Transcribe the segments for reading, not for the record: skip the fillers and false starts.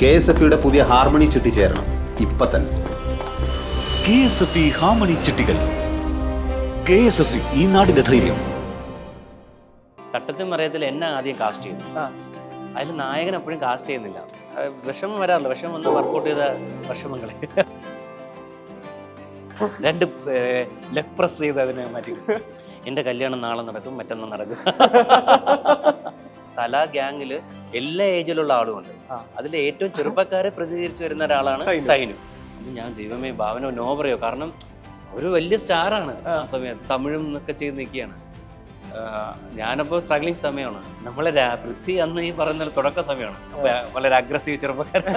KSFയുടെ പുതിയ ഹാർമണി ചിട്ടി ചേരണം ഇപ്പൊ തന്നെ. KSFE harmony ചിട്ടികൾ. KSFE ഈ നാടിന്റെ ധൈര്യം. തട്ടത്തും മറയത്തിൽ എന്നെ ആദ്യം കാസ്റ്റ് ചെയ്തു. അതിൽ നായകൻ എപ്പോഴും കാസ്റ്റ് ചെയ്യുന്നില്ല. വിഷമം വരാറില്ല. വിഷമം വന്ന് വർക്കൗട്ട് ചെയ്ത വിഷമങ്ങളെ രണ്ട് ലെഗ് പ്രസ് ചെയ്ത് അതിനെ മാറ്റി. എൻ്റെ കല്യാണം നാളെ നടക്കും, മറ്റന്നാൾ നടക്കും. തല ഗ്യാങ്ങില് എല്ലാ ഏജിലുള്ള ആളുമുണ്ട്. അതിൽ ഏറ്റവും ചെറുപ്പക്കാരെ പ്രതിനിധീകരിച്ച് വരുന്ന ഒരാളാണ് സൈനു. അപ്പൊ ഞാൻ ദൈവമേ ഭാവനോ നോ പറയോ, കാരണം ഒരു വലിയ സ്റ്റാറാണ് ആ സമയത്ത്. തമിഴും ഒക്കെ ചെയ്ത് നിൽക്കുകയാണ്. ഞാനപ്പോൾ സ്ട്രഗ്ലിംഗ് സമയമാണ്. നമ്മളെ പൃഥ്വി അന്ന് ഈ പറയുന്ന തുടക്ക സമയമാണ്. അപ്പൊ വളരെ അഗ്രസീവ് ചെറുപ്പക്കാരൻ.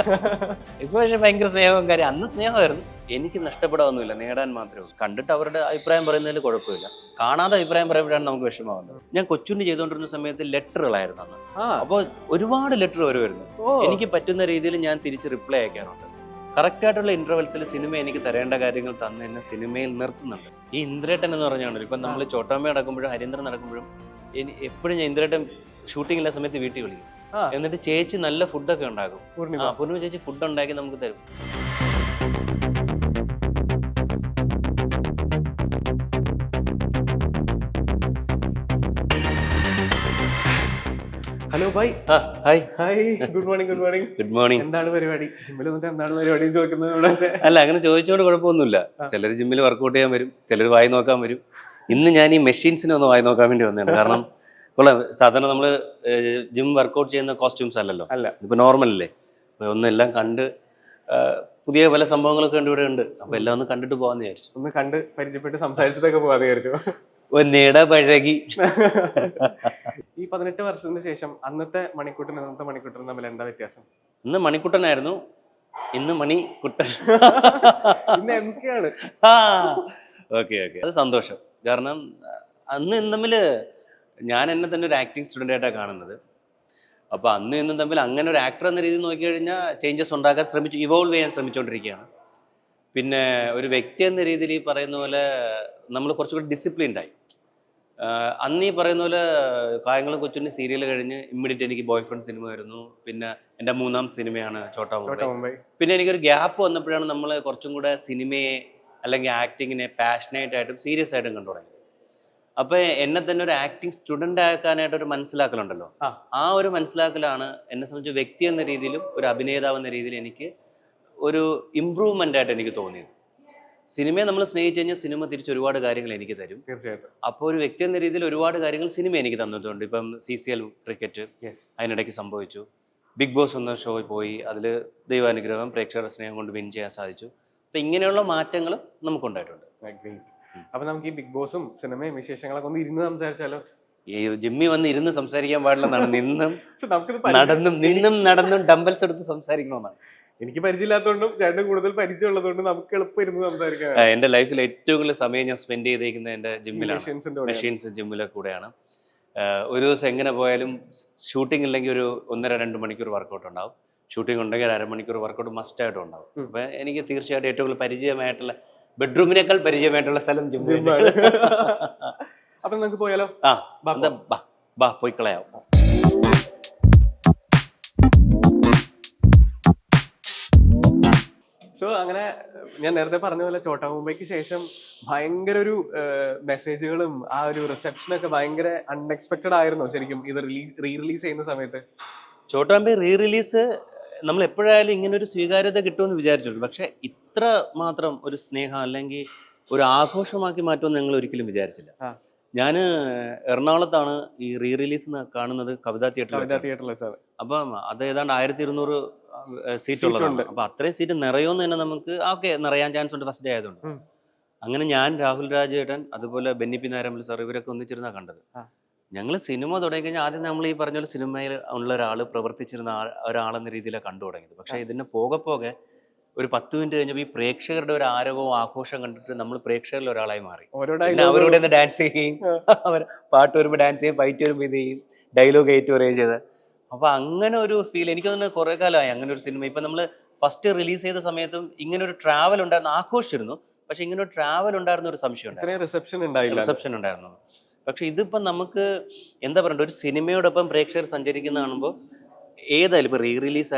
ഇപ്പൊ പക്ഷെ ഭയങ്കര സ്നേഹവും കാര്യം. അന്ന് സ്നേഹമായിരുന്നു. എനിക്ക് നഷ്ടപ്പെടാവുന്നില്ല, നേടാൻ മാത്രമേ ഉള്ളൂ. കണ്ടിട്ട് അവരുടെ അഭിപ്രായം പറയുന്നതിൽ കുഴപ്പമില്ല. കാണാതെ അഭിപ്രായം പറയുമ്പോഴാണ് നമുക്ക് വിഷമമാവുന്നത്. ഞാൻ കൊച്ചുണ്ണി ചെയ്തുകൊണ്ടിരുന്ന സമയത്ത് ലെറ്ററുകളായിരുന്നു അന്ന്. അപ്പോൾ ഒരുപാട് ലെറ്റർ വരുമായിരുന്നു. എനിക്ക് പറ്റുന്ന രീതിയിൽ ഞാൻ തിരിച്ച് റിപ്ലൈ അയക്കാറുണ്ട്. കറക്റ്റായിട്ടുള്ള ഇന്റർവെൽസിൽ സിനിമ എനിക്ക് തരേണ്ട കാര്യങ്ങൾ തന്ന് എന്നെ സിനിമയിൽ നിർത്തുന്നുണ്ട്. ഈ ഇന്ദ്രേട്ടൻ എന്ന് പറഞ്ഞാണല്ലോ, ഇപ്പം നമ്മൾ ചോട്ടാമ്മ നടക്കുമ്പോഴും ഹരീന്ദ്രൻ നടക്കുമ്പോഴും എപ്പോഴും ഞാൻ ഇന്ദ്രേട്ടൻ ഷൂട്ടിംഗ് ഉള്ള സമയത്ത് വീട്ടിൽ വിളിക്കും. എന്നിട്ട് ചേച്ചി നല്ല ഫുഡൊക്കെ ഉണ്ടാക്കും. പൂർണിമ ചേച്ചി ഫുഡ് ഉണ്ടാക്കി നമുക്ക് തരും. Hello bye. Hi hi, good morning. Good morning. Good morning. എന്താണ് പരിപാടി? ജിമ്മിൽ വന്നിട്ട് എന്താണ് പരിപാടി ചോദിക്കുന്നത്? അല്ല, അങ്ങനെ ചോദിച്ചോണ്ട് കുഴപ്പമൊന്നുമില്ല. ചിലർ ജിമ്മിൽ വർക്കൗട്ട് ചെയ്യാൻ വരും, ചിലർ വായി നോക്കാൻ വരും. ഇന്ന് ഞാൻ ഈ മെഷീൻസിനെ ഒന്ന് വായി നോക്കാൻ വേണ്ടി വന്നതാണ്. കാരണം സാധാരണ നമ്മൾ ജിം വർക്കൗട്ട് ചെയ്യുന്ന കോസ്റ്റ്യൂംസ് അല്ലല്ലോ, ഇപ്പൊ നോർമൽ അല്ലേ. ഒന്നെല്ലാം കണ്ട് പുതിയ പല സംഭവങ്ങളൊക്കെ ഇവിടെ ഉണ്ട്. അപ്പൊ എല്ലാം ഒന്ന് കണ്ടിട്ട് പോവാന്ന് വിചാരിച്ചു. ഒന്ന് കണ്ട് പരിചയപ്പെട്ട് സംസാരിച്ചിട്ടൊക്കെ പോവാന്ന് വിചാരിച്ചു. ഒന്നിട പഴകി. ഈ 18 വർഷത്തിന് ശേഷം അന്നത്തെ മണിക്കൂട്ടനും ഇന്നത്തെ മണിക്കൂട്ടനും തമ്മിൽ എന്താ വ്യത്യാസം? ഇന്ന് മണിക്കുട്ടനായിരുന്നു, ഇന്ന് മണിക്കുട്ടൻ. ഇന്ന് എന്തൊക്കെയാണ്? ഓക്കെ അത് സന്തോഷം. കാരണം അന്ന് ഇന്ന് തമ്മിൽ ഞാൻ എന്നെ തന്നെ ഒരു ആക്ടിങ് സ്റ്റുഡൻ്റ് ആയിട്ടാണ് കാണുന്നത്. അപ്പോൾ അന്ന് ഇന്നും തമ്മിൽ അങ്ങനെ ഒരു ആക്ടർ എന്ന രീതിയിൽ നോക്കിക്കഴിഞ്ഞാൽ ചേഞ്ചസ് ഉണ്ടാക്കാൻ ശ്രമിച്ചു, ഇവോൾവ് ചെയ്യാൻ ശ്രമിച്ചുകൊണ്ടിരിക്കുകയാണ്. പിന്നെ ഒരു വ്യക്തി എന്ന രീതിയിൽ ഈ പറയുന്ന പോലെ നമ്മൾ കുറച്ചുകൂടി ഡിസിപ്ലിൻഡായി. അന്ന് ഈ പറയുന്ന പോലെ കായങ്ങളും കൊച്ചുണ്ണി സീരിയൽ കഴിഞ്ഞ് ഇമ്മീഡിയറ്റ് എനിക്ക് ബോയ് ഫ്രണ്ട് സിനിമ വരുന്നു. പിന്നെ എൻ്റെ 3ാം സിനിമയാണ് ചോട്ടാ മുംബൈ. പിന്നെ എനിക്കൊരു ഗ്യാപ്പ് വന്നപ്പോഴാണ് നമ്മൾ കുറച്ചും കൂടെ സിനിമയെ അല്ലെങ്കിൽ ആക്ടിങ്ങിനെ പാഷനേറ്റ് ആയിട്ടും സീരിയസ് ആയിട്ടും കണ്ടു തുടങ്ങിയത്. അപ്പോൾ എന്നെ തന്നെ ഒരു ആക്ടിങ് സ്റ്റുഡൻ്റ് ആക്കാനായിട്ടൊരു മനസ്സിലാക്കലുണ്ടല്ലോ, ആ ഒരു മനസ്സിലാക്കലാണ് എന്നെ സംബന്ധിച്ച് വ്യക്തി എന്ന രീതിയിലും ഒരു അഭിനേതാവ് എന്ന രീതിയിൽ എനിക്ക് ഒരു ഇമ്പ്രൂവ്മെൻ്റ് ആയിട്ട് എനിക്ക് തോന്നിയത്. സിനിമയെ നമ്മൾ സ്നേഹിച്ചു കഴിഞ്ഞാൽ സിനിമ തിരിച്ച് ഒരുപാട് കാര്യങ്ങൾ എനിക്ക് തരും. തീർച്ചയായിട്ടും. അപ്പോൾ ഒരു വ്യക്തി എന്ന രീതിയിൽ ഒരുപാട് കാര്യങ്ങൾ സിനിമ എനിക്ക് തന്നിട്ടുണ്ട്. ഇപ്പം CCL ക്രിക്കറ്റ് അതിനിടയ്ക്ക് സംഭവിച്ചു. ബിഗ് ബോസ് എന്ന ഷോയിൽ പോയി, അതിൽ ദൈവാനുഗ്രഹം പ്രേക്ഷകരുടെ സ്നേഹം കൊണ്ട് വിൻ ചെയ്യാൻ സാധിച്ചു. അപ്പം ഇങ്ങനെയുള്ള മാറ്റങ്ങൾ നമുക്കുണ്ടായിട്ടുണ്ട്. അപ്പൊ നമുക്ക് ഈ ബിഗ് ബോസും സിനിമയും വിശേഷങ്ങളൊക്കെ ഒന്ന് ഇരുന്ന് സംസാരിച്ചാലോ? ഈ ജിമ്മി വന്ന് ഇരുന്ന് സംസാരിക്കാൻ പാടില്ലെന്നാണ്. നിന്നും നടന്നും ഡംബൽസ് എടുത്ത് സംസാരിക്കണമെന്നാണ്. എനിക്ക് പരിചയമില്ലാത്തതുകൊണ്ടും ചേട്ടൻ കൂടുതൽ പരിചയമുള്ളതുകൊണ്ടും നമുക്ക് എളുപ്പം ഇരുന്ന് സംസാരിക്കാം. എൻ്റെ ലൈഫിൽ ഏറ്റവും കൂടുതൽ സമയം ഞാൻ സ്പെൻഡ് ചെയ്തേക്കുന്നത് എൻ്റെ ജിമ്മിലാണ്, മെഷീൻസ് ജിമ്മിലെ കൂടെയാണ്. ഒരു ദിവസം എങ്ങനെ പോയാലും ഷൂട്ടിംഗ് ഇല്ലെങ്കിൽ ഒരു 1.5-2 മണിക്കൂർ വർക്കൗട്ട് ഉണ്ടാവും. ഷൂട്ടിംഗ് ഉണ്ടെങ്കിൽ 1/2 മണിക്കൂർ വർക്കൗട്ട് മസ്റ്റായിട്ടും ഉണ്ടാവും. അപ്പം എനിക്ക് തീർച്ചയായിട്ടും ഏറ്റവും കൂടുതൽ പരിചയമായിട്ടുള്ള, ബെഡ്റൂമിനേക്കാൾ പരിചയമായിട്ടുള്ള സ്ഥലം ജിമ്മാണ്. അപ്പൊ നമുക്ക് പോയാലോ? പോയി കളയാം. സോ അങ്ങനെ ഞാൻ നേരത്തെ പറഞ്ഞ പോലെ ചോട്ടാ മുംബൈക്ക് ശേഷം ഭയങ്കര ഒരു മെസ്സേജുകളും ആ ഒരു റിസപ്ഷനൊക്കെ ഭയങ്കര അൺഎക്സ്പെക്റ്റഡ് ആയിരുന്നു ശരിക്കും ഇത് റീ-റിലീസ് ചെയ്യുന്ന സമയത്ത്. ചോട്ടാ മുംബൈ റീ-റിലീസ് നമ്മൾ എപ്പോഴായാലും ഇങ്ങനെ ഒരു സ്വീകാര്യത കിട്ടുമെന്ന് വിചാരിച്ചിട്ടുണ്ട്. പക്ഷെ ഇത്ര മാത്രം ഒരു സ്നേഹം അല്ലെങ്കിൽ ഒരു ആഘോഷമാക്കി മാറ്റുമെന്ന് ഞങ്ങൾ ഒരിക്കലും വിചാരിച്ചില്ല. ഞാൻ എറണാകുളത്താണ് ഈ റീ-റിലീസ് കാണുന്നത്, കവിതാ തിയേറ്ററിൽ. അപ്പം അത് ഏതാണ്ട് 1200 സീറ്റുള്ളതാണ്. അപ്പൊ അത്രയും സീറ്റ് നിറയുമെന്ന് തന്നെ നമുക്ക് നിറയാൻ ചാൻസ് ഉണ്ട് ഫസ്റ്റ് ഡേ ആയതുകൊണ്ട്. അങ്ങനെ ഞാൻ, രാഹുൽ രാജേട്ടൻ, അതുപോലെ ബെന്നി പി നാരായണൻ സാർ, ഇവരൊക്കെ ഒന്നിച്ചിരുന്നാണ് കണ്ടത്. ഞങ്ങൾ സിനിമ തുടങ്ങി കഴിഞ്ഞാൽ ആദ്യം നമ്മൾ ഈ പറഞ്ഞ പോലെ സിനിമയിൽ ഉള്ള ഒരാൾ, പ്രവർത്തിച്ചിരുന്ന ഒരാളെന്ന രീതിയിലാണ് കണ്ടു തുടങ്ങിയത്. പക്ഷെ ഇതിന് പോകെ ഒരു 10 മിനിറ്റ് കഴിഞ്ഞപ്പോൾ ഈ പ്രേക്ഷകരുടെ ഒരു ആരവവും ആഘോഷം കണ്ടിട്ട് നമ്മൾ പ്രേക്ഷകരിൽ ഒരാളായി മാറി. അവരോട് ഒന്ന് ഡാൻസ് ചെയ്യും, അവർ പാട്ട് വരുമ്പോൾ ഡാൻസ് ചെയ്യും, ഫൈറ്റ് വരുമ്പോൾ ഇത് ചെയ്യും, ഡയലോഗ് ഏറ്റവും അറേഞ്ച് ചെയ്ത്. അപ്പൊ അങ്ങനെ ഒരു ഫീൽ എനിക്ക് തന്നെ കുറെ കാലമായി അങ്ങനെ ഒരു സിനിമ. ഇപ്പൊ നമ്മൾ ഫസ്റ്റ് റിലീസ് ചെയ്ത സമയത്തും ഇങ്ങനെ ഒരു ട്രാവൽ ഉണ്ടായിരുന്നു, ആഘോഷിച്ചിരുന്നു. പക്ഷെ ഇങ്ങനെ ഒരു ട്രാവൽ ഉണ്ടായിരുന്ന ഒരു സംശയം ഉണ്ടായിരുന്നു, റിസപ്ഷൻ ഉണ്ടായിരുന്നു. പക്ഷെ ഇതിപ്പം നമുക്ക് എന്താ പറയണ്ട, ഒരു സിനിമയോടൊപ്പം പ്രേക്ഷകർ സഞ്ചരിക്കുന്ന കാണുമ്പോൾ ഏതായാലും ഇപ്പോൾ റിലീസ്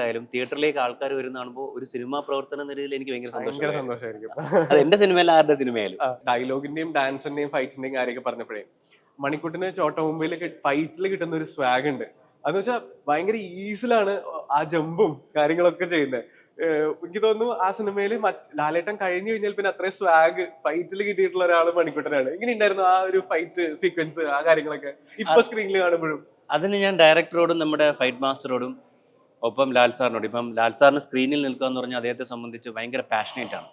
ആയാലും തിയേറ്ററിലേക്ക് ആൾക്കാർ വരുന്ന കാണുമ്പോൾ ഒരു സിനിമാ പ്രവർത്തന നിലയിൽ എനിക്ക് ഭയങ്കര ഭയങ്കര സന്തോഷം. സന്തോഷമായിരിക്കും. അത് എന്റെ സിനിമയിലും ആരുടെ സിനിമയിലും. ഡയലോഗിന്റെയും ഡാൻസിന്റെയും ഫൈറ്റിന്റെയും കാര്യമൊക്കെ പറഞ്ഞപ്പോഴേ മണിക്കുട്ടിന് ചോട്ട മുംബൈയിൽ ഫൈറ്റിൽ കിട്ടുന്ന ഒരു സ്വാഗ് ഉണ്ട്. അതെന്ന് വെച്ചാൽ ഭയങ്കര ഈസിലാണ് ആ ജമ്പും കാര്യങ്ങളൊക്കെ ചെയ്യുന്നത്. എനിക്ക് തോന്നുന്നു ആ സിനിമയിൽ ലാലേട്ടൻ കഴിഞ്ഞു കഴിഞ്ഞാൽ പിന്നെ അത്രയും സ്വാഗ് ഫൈറ്റിൽ കിട്ടിയിട്ടുള്ള ഒരാൾ മണിക്കുട്ടനാണ്. എങ്ങനെ ഉണ്ടായിരുന്നു ആ ഒരു ഫൈറ്റ് സീക്വൻസ്, ആ കാര്യങ്ങളൊക്കെ ഇപ്പൊ സ്ക്രീനിൽ കാണുമ്പോഴും? അതിന് ഞാൻ ഡയറക്ടറോടും നമ്മുടെ ഫൈറ്റ് മാസ്റ്ററോടും ഒപ്പം ലാൽ സാറിനോട്, ഇപ്പം ലാൽ സാറിന് സ്ക്രീനിൽ നിൽക്കുക എന്ന് പറഞ്ഞാൽ അദ്ദേഹത്തെ സംബന്ധിച്ച് ഭയങ്കര പാഷനേറ്റ് ആണ്.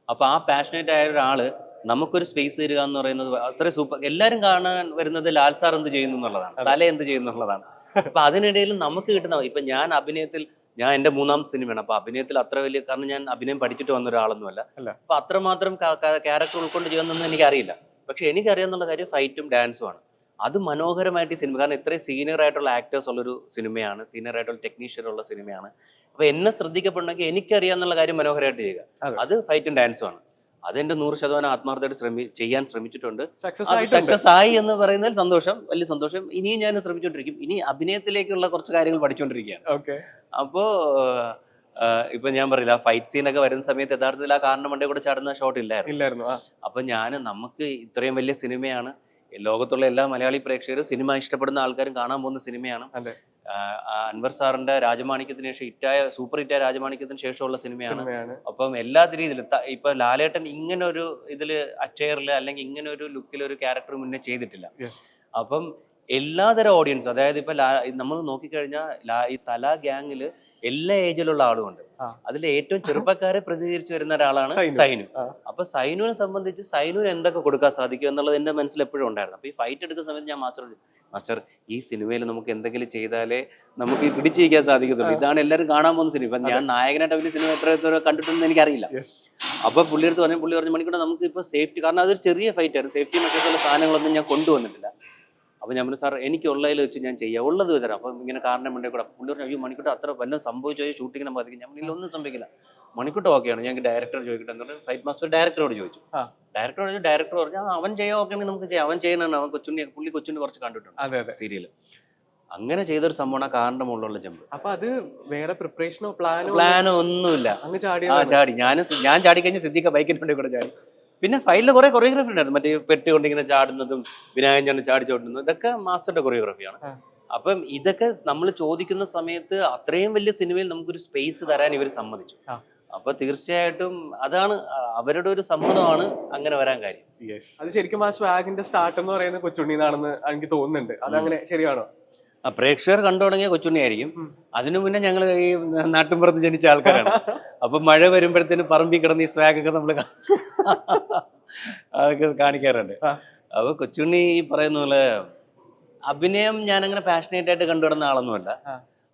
അപ്പോൾ ആ പാഷനേറ്റ് ആയ ഒരാൾ നമുക്കൊരു സ്പേസ് തരിക എന്ന് പറയുന്നത് അത്രയും സൂപ്പർ. എല്ലാവരും കാണാൻ വരുന്നത് ലാൽ സാർ എന്ത് ചെയ്യുന്നു എന്നുള്ളതാണ്, തല എന്ത് ചെയ്യുന്നു എന്നുള്ളതാണ്. അപ്പം അതിനിടയിൽ നമുക്ക് കിട്ടുന്ന ഇപ്പം ഞാൻ എൻ്റെ 3ാം സിനിമയാണ്. അപ്പോൾ അഭിനയത്തിൽ അത്ര വലിയ, കാരണം ഞാൻ അഭിനയം പഠിച്ചിട്ട് വന്ന ഒരാളൊന്നുമല്ല. അപ്പോൾ അത്രമാത്രം ക്യാരക്ടർ ഉൾക്കൊണ്ട് ചെയ്യുന്നതെന്ന് എനിക്കറിയില്ല. പക്ഷെ എനിക്കറിയാവുന്ന കാര്യം ഫൈറ്റും ഡാൻസും ആണ്. അത് മനോഹരമായിട്ട് ഈ സിനിമ, കാരണം ഇത്രയും സീനിയർ ആയിട്ടുള്ള ആക്ടേഴ്സ് ഉള്ളൊരു സിനിമയാണ്, സീനിയർ ആയിട്ടുള്ള ടെക്നീഷ്യൻ ഉള്ള സിനിമയാണ്. അപ്പോൾ എന്നെ ശ്രദ്ധിക്കപ്പെടണമെങ്കിൽ എനിക്കറിയാവുന്ന കാര്യം മനോഹരമായിട്ട് ചെയ്യുക, അത് ഫൈറ്റും ഡാൻസും ആണ്. അതെന്റെ 100% ആത്മാർത്ഥമായിട്ട് ചെയ്യാൻ ശ്രമിച്ചിട്ടുണ്ട്. സക്സസ് ആയി എന്ന് പറയുന്നതിൽ സന്തോഷം, വലിയ സന്തോഷം. ഇനിയും ഞാൻ ശ്രമിച്ചുകൊണ്ടിരിക്കും. ഇനി അഭിനയത്തിലേക്കുള്ള കുറച്ച് കാര്യങ്ങൾ പഠിച്ചുകൊണ്ടിരിക്കുകയാണ്. അപ്പോ ഇപ്പൊ ഞാൻ പറയില്ല, ഫൈറ്റ് സീനൊക്കെ വരുന്ന സമയത്ത് യഥാർത്ഥത്തിൽ ആ കാറിന്റെ മണ്ടേ കൂടെ ചാടുന്ന ഷോട്ട് ഇല്ലായിരുന്നു. അപ്പൊ നമുക്ക് ഇത്രയും വലിയ സിനിമയാണ്, ലോകത്തുള്ള എല്ലാ മലയാളി പ്രേക്ഷകരും, സിനിമ ഇഷ്ടപ്പെടുന്ന ആൾക്കാരും കാണാൻ പോകുന്ന സിനിമയാണ്. അൻവർ സാറിന്റെ രാജമാണിക്യത്തിന് ശേഷം സൂപ്പർ ഹിറ്റായ രാജമാണിക്യത്തിന് ശേഷമുള്ള സിനിമയാണ്. അപ്പം എല്ലാ രീതിയിലും ഇപ്പൊ ലാലേട്ടൻ ഇങ്ങനെ ഒരു ഇതില് അച്ചയറില് അല്ലെങ്കിൽ ഇങ്ങനെ ഒരു ലുക്കിൽ ഒരു ക്യാരക്ടർ മുന്നേ ചെയ്തിട്ടില്ല. അപ്പം എല്ലാതരം ഓഡിയൻസ്, അതായത് ഇപ്പൊ നമ്മൾ നോക്കിക്കഴിഞ്ഞാൽ ഈ തല ഗ്യാങ്ങില് എല്ലാ ഏജിലുള്ള ആളുമുണ്ട്. അതിൽ ഏറ്റവും ചെറുപ്പക്കാരെ പ്രതിനിധീകരിച്ച് വരുന്ന ഒരാളാണ് സൈനു. അപ്പൊ സൈനുവിനെ സംബന്ധിച്ച് സൈനുവിന് എന്തൊക്കെ കൊടുക്കാൻ സാധിക്കും എന്നുള്ളത് എന്റെ മനസ്സിൽ എപ്പോഴും ഉണ്ടായിരുന്നു. അപ്പൊ ഈ ഫൈറ്റ് എടുക്കുന്ന സമയത്ത് ഞാൻ മാസ്റ്റർ ഈ സിനിമയിൽ നമുക്ക് എന്തെങ്കിലും ചെയ്താലേ നമുക്ക് ഈ പിടിച്ചിരിക്കാൻ സാധിക്കത്തുള്ളൂ, ഇതാണ് എല്ലാവരും കാണാൻ പോകുന്ന സിനിമ. ഇപ്പൊ ഞാൻ നായകനായിട്ട് വലിയ സിനിമ എത്ര കണ്ടിട്ടുണ്ടെന്ന് എനിക്കറിയില്ല. അപ്പൊ പുള്ളി പറഞ്ഞു മണിക്കൂടെ നമുക്ക് ഇപ്പൊ സേഫ്റ്റി, കാരണം അതൊരു ചെറിയ ഫൈറ്റ് ആയിരുന്നു, സേഫ്റ്റി മെഷേഴ്സുള്ള സാധനങ്ങളൊന്നും ഞാൻ കൊണ്ടുവന്നിട്ടില്ല. അപ്പോൾ ഞാൻ പറഞ്ഞു സാർ എനിക്കുള്ളതിൽ വെച്ച് ഞാൻ ചെയ്യാം, ഉള്ളത് തരാം. അപ്പം ഇങ്ങനെ കാറിൻ്റെ മുന്നേ കൂടെ പുള്ളി പറഞ്ഞു, അയ്യോ മണിക്കൂട്ട് അത്ര വല്ലതും സംഭവിച്ചോ, ഷൂട്ടിങ്ങിനെ ബാധിക്കും. ഞാൻ മുന്നിൽ ഒന്നും സംഭവിക്കില്ല, മണിക്കൂട്ട് ഓക്കെയാണ്, ഞങ്ങൾക്ക് ഡയറക്ടർ ചോദിക്കട്ടെ എന്ന് പറഞ്ഞാൽ ഫൈറ്റ് മാസ്റ്റർ ഡയറക്ടറോട് ചോദിച്ചു. ഡയറക്ടർ പറഞ്ഞു അവൻ ചെയ്യാൻ ഓക്കെ ആണെങ്കിൽ നമുക്ക് ചെയ്യാം, അവൻ ചെയ്യണമെന്ന്. അവൻ പുള്ളി കൊച്ചുണ്ണി കുറച്ച് കണ്ടിട്ടുണ്ട് സീരിയൽ. അങ്ങനെ ചെയ്തൊരു സംഭവമാണ് ആ കാറിന്റെ മുകളിലുള്ള ജമ്പ്. അപ്പൊ അത് വേറെ പ്രിപ്പറേഷനോ പ്ലാനോ ഒന്നുമില്ല, ചാടി. ഞാൻ ചാടി കഴിഞ്ഞ് സിദ്ദിഖ ബൈക്കിൻ്റെ കൂടെ ചാടി. പിന്നെ ഫൈലിൽ കുറെ കൊറിയോഗ്രാഫി ഉണ്ടായിരുന്നു, മറ്റേ പെട്ടി കൊണ്ട് ഇങ്ങനെ ചാടുന്നതും വിനായകൻ ചാണ്ട് ചാടി ചോട്ടുന്നതും, ഇതൊക്കെ മാസ്റ്ററുടെ കൊറിയോഗ്രാഫിയാണ്. അപ്പം ഇതൊക്കെ നമ്മൾ ചോദിക്കുന്ന സമയത്ത് അത്രയും വലിയ സിനിമയിൽ നമുക്കൊരു സ്പേസ് തരാൻ ഇവർ സമ്മതിച്ചു. അപ്പൊ തീർച്ചയായിട്ടും അതാണ് അവരുടെ ഒരു സമ്മതമാണ് അങ്ങനെ വരാൻ കാര്യം. അത് ശരിക്കും ആ സ്വാഗിന്റെ സ്റ്റാർട്ട് എന്ന് പറയുന്നത് കൊച്ചുണ്ണിന്നാണെന്ന് എനിക്ക് തോന്നുന്നുണ്ട്. അതങ്ങനെ ശരിയാണോ? പ്രേക്ഷകർ കണ്ടു തുടങ്ങിയ കൊച്ചുണ്ണി ആയിരിക്കും. അതിനു മുന്നേ ഞങ്ങൾ ഈ നാട്ടിൻപുറത്ത് ജനിച്ച ആൾക്കാരാണ്. അപ്പൊ മഴ വരുമ്പോഴത്തേനും പറമ്പിൽ കിടന്ന് ഈ സ്വാഗൊക്കെ നമ്മൾ അതൊക്കെ കാണിക്കാറുണ്ട്. അപ്പൊ കൊച്ചുണ്ണി ഈ പറയുന്ന പോലെ അഭിനയം ഞാനങ്ങനെ പാഷനേറ്റ് ആയിട്ട് കണ്ടുവരുന്ന ആളൊന്നുമല്ല,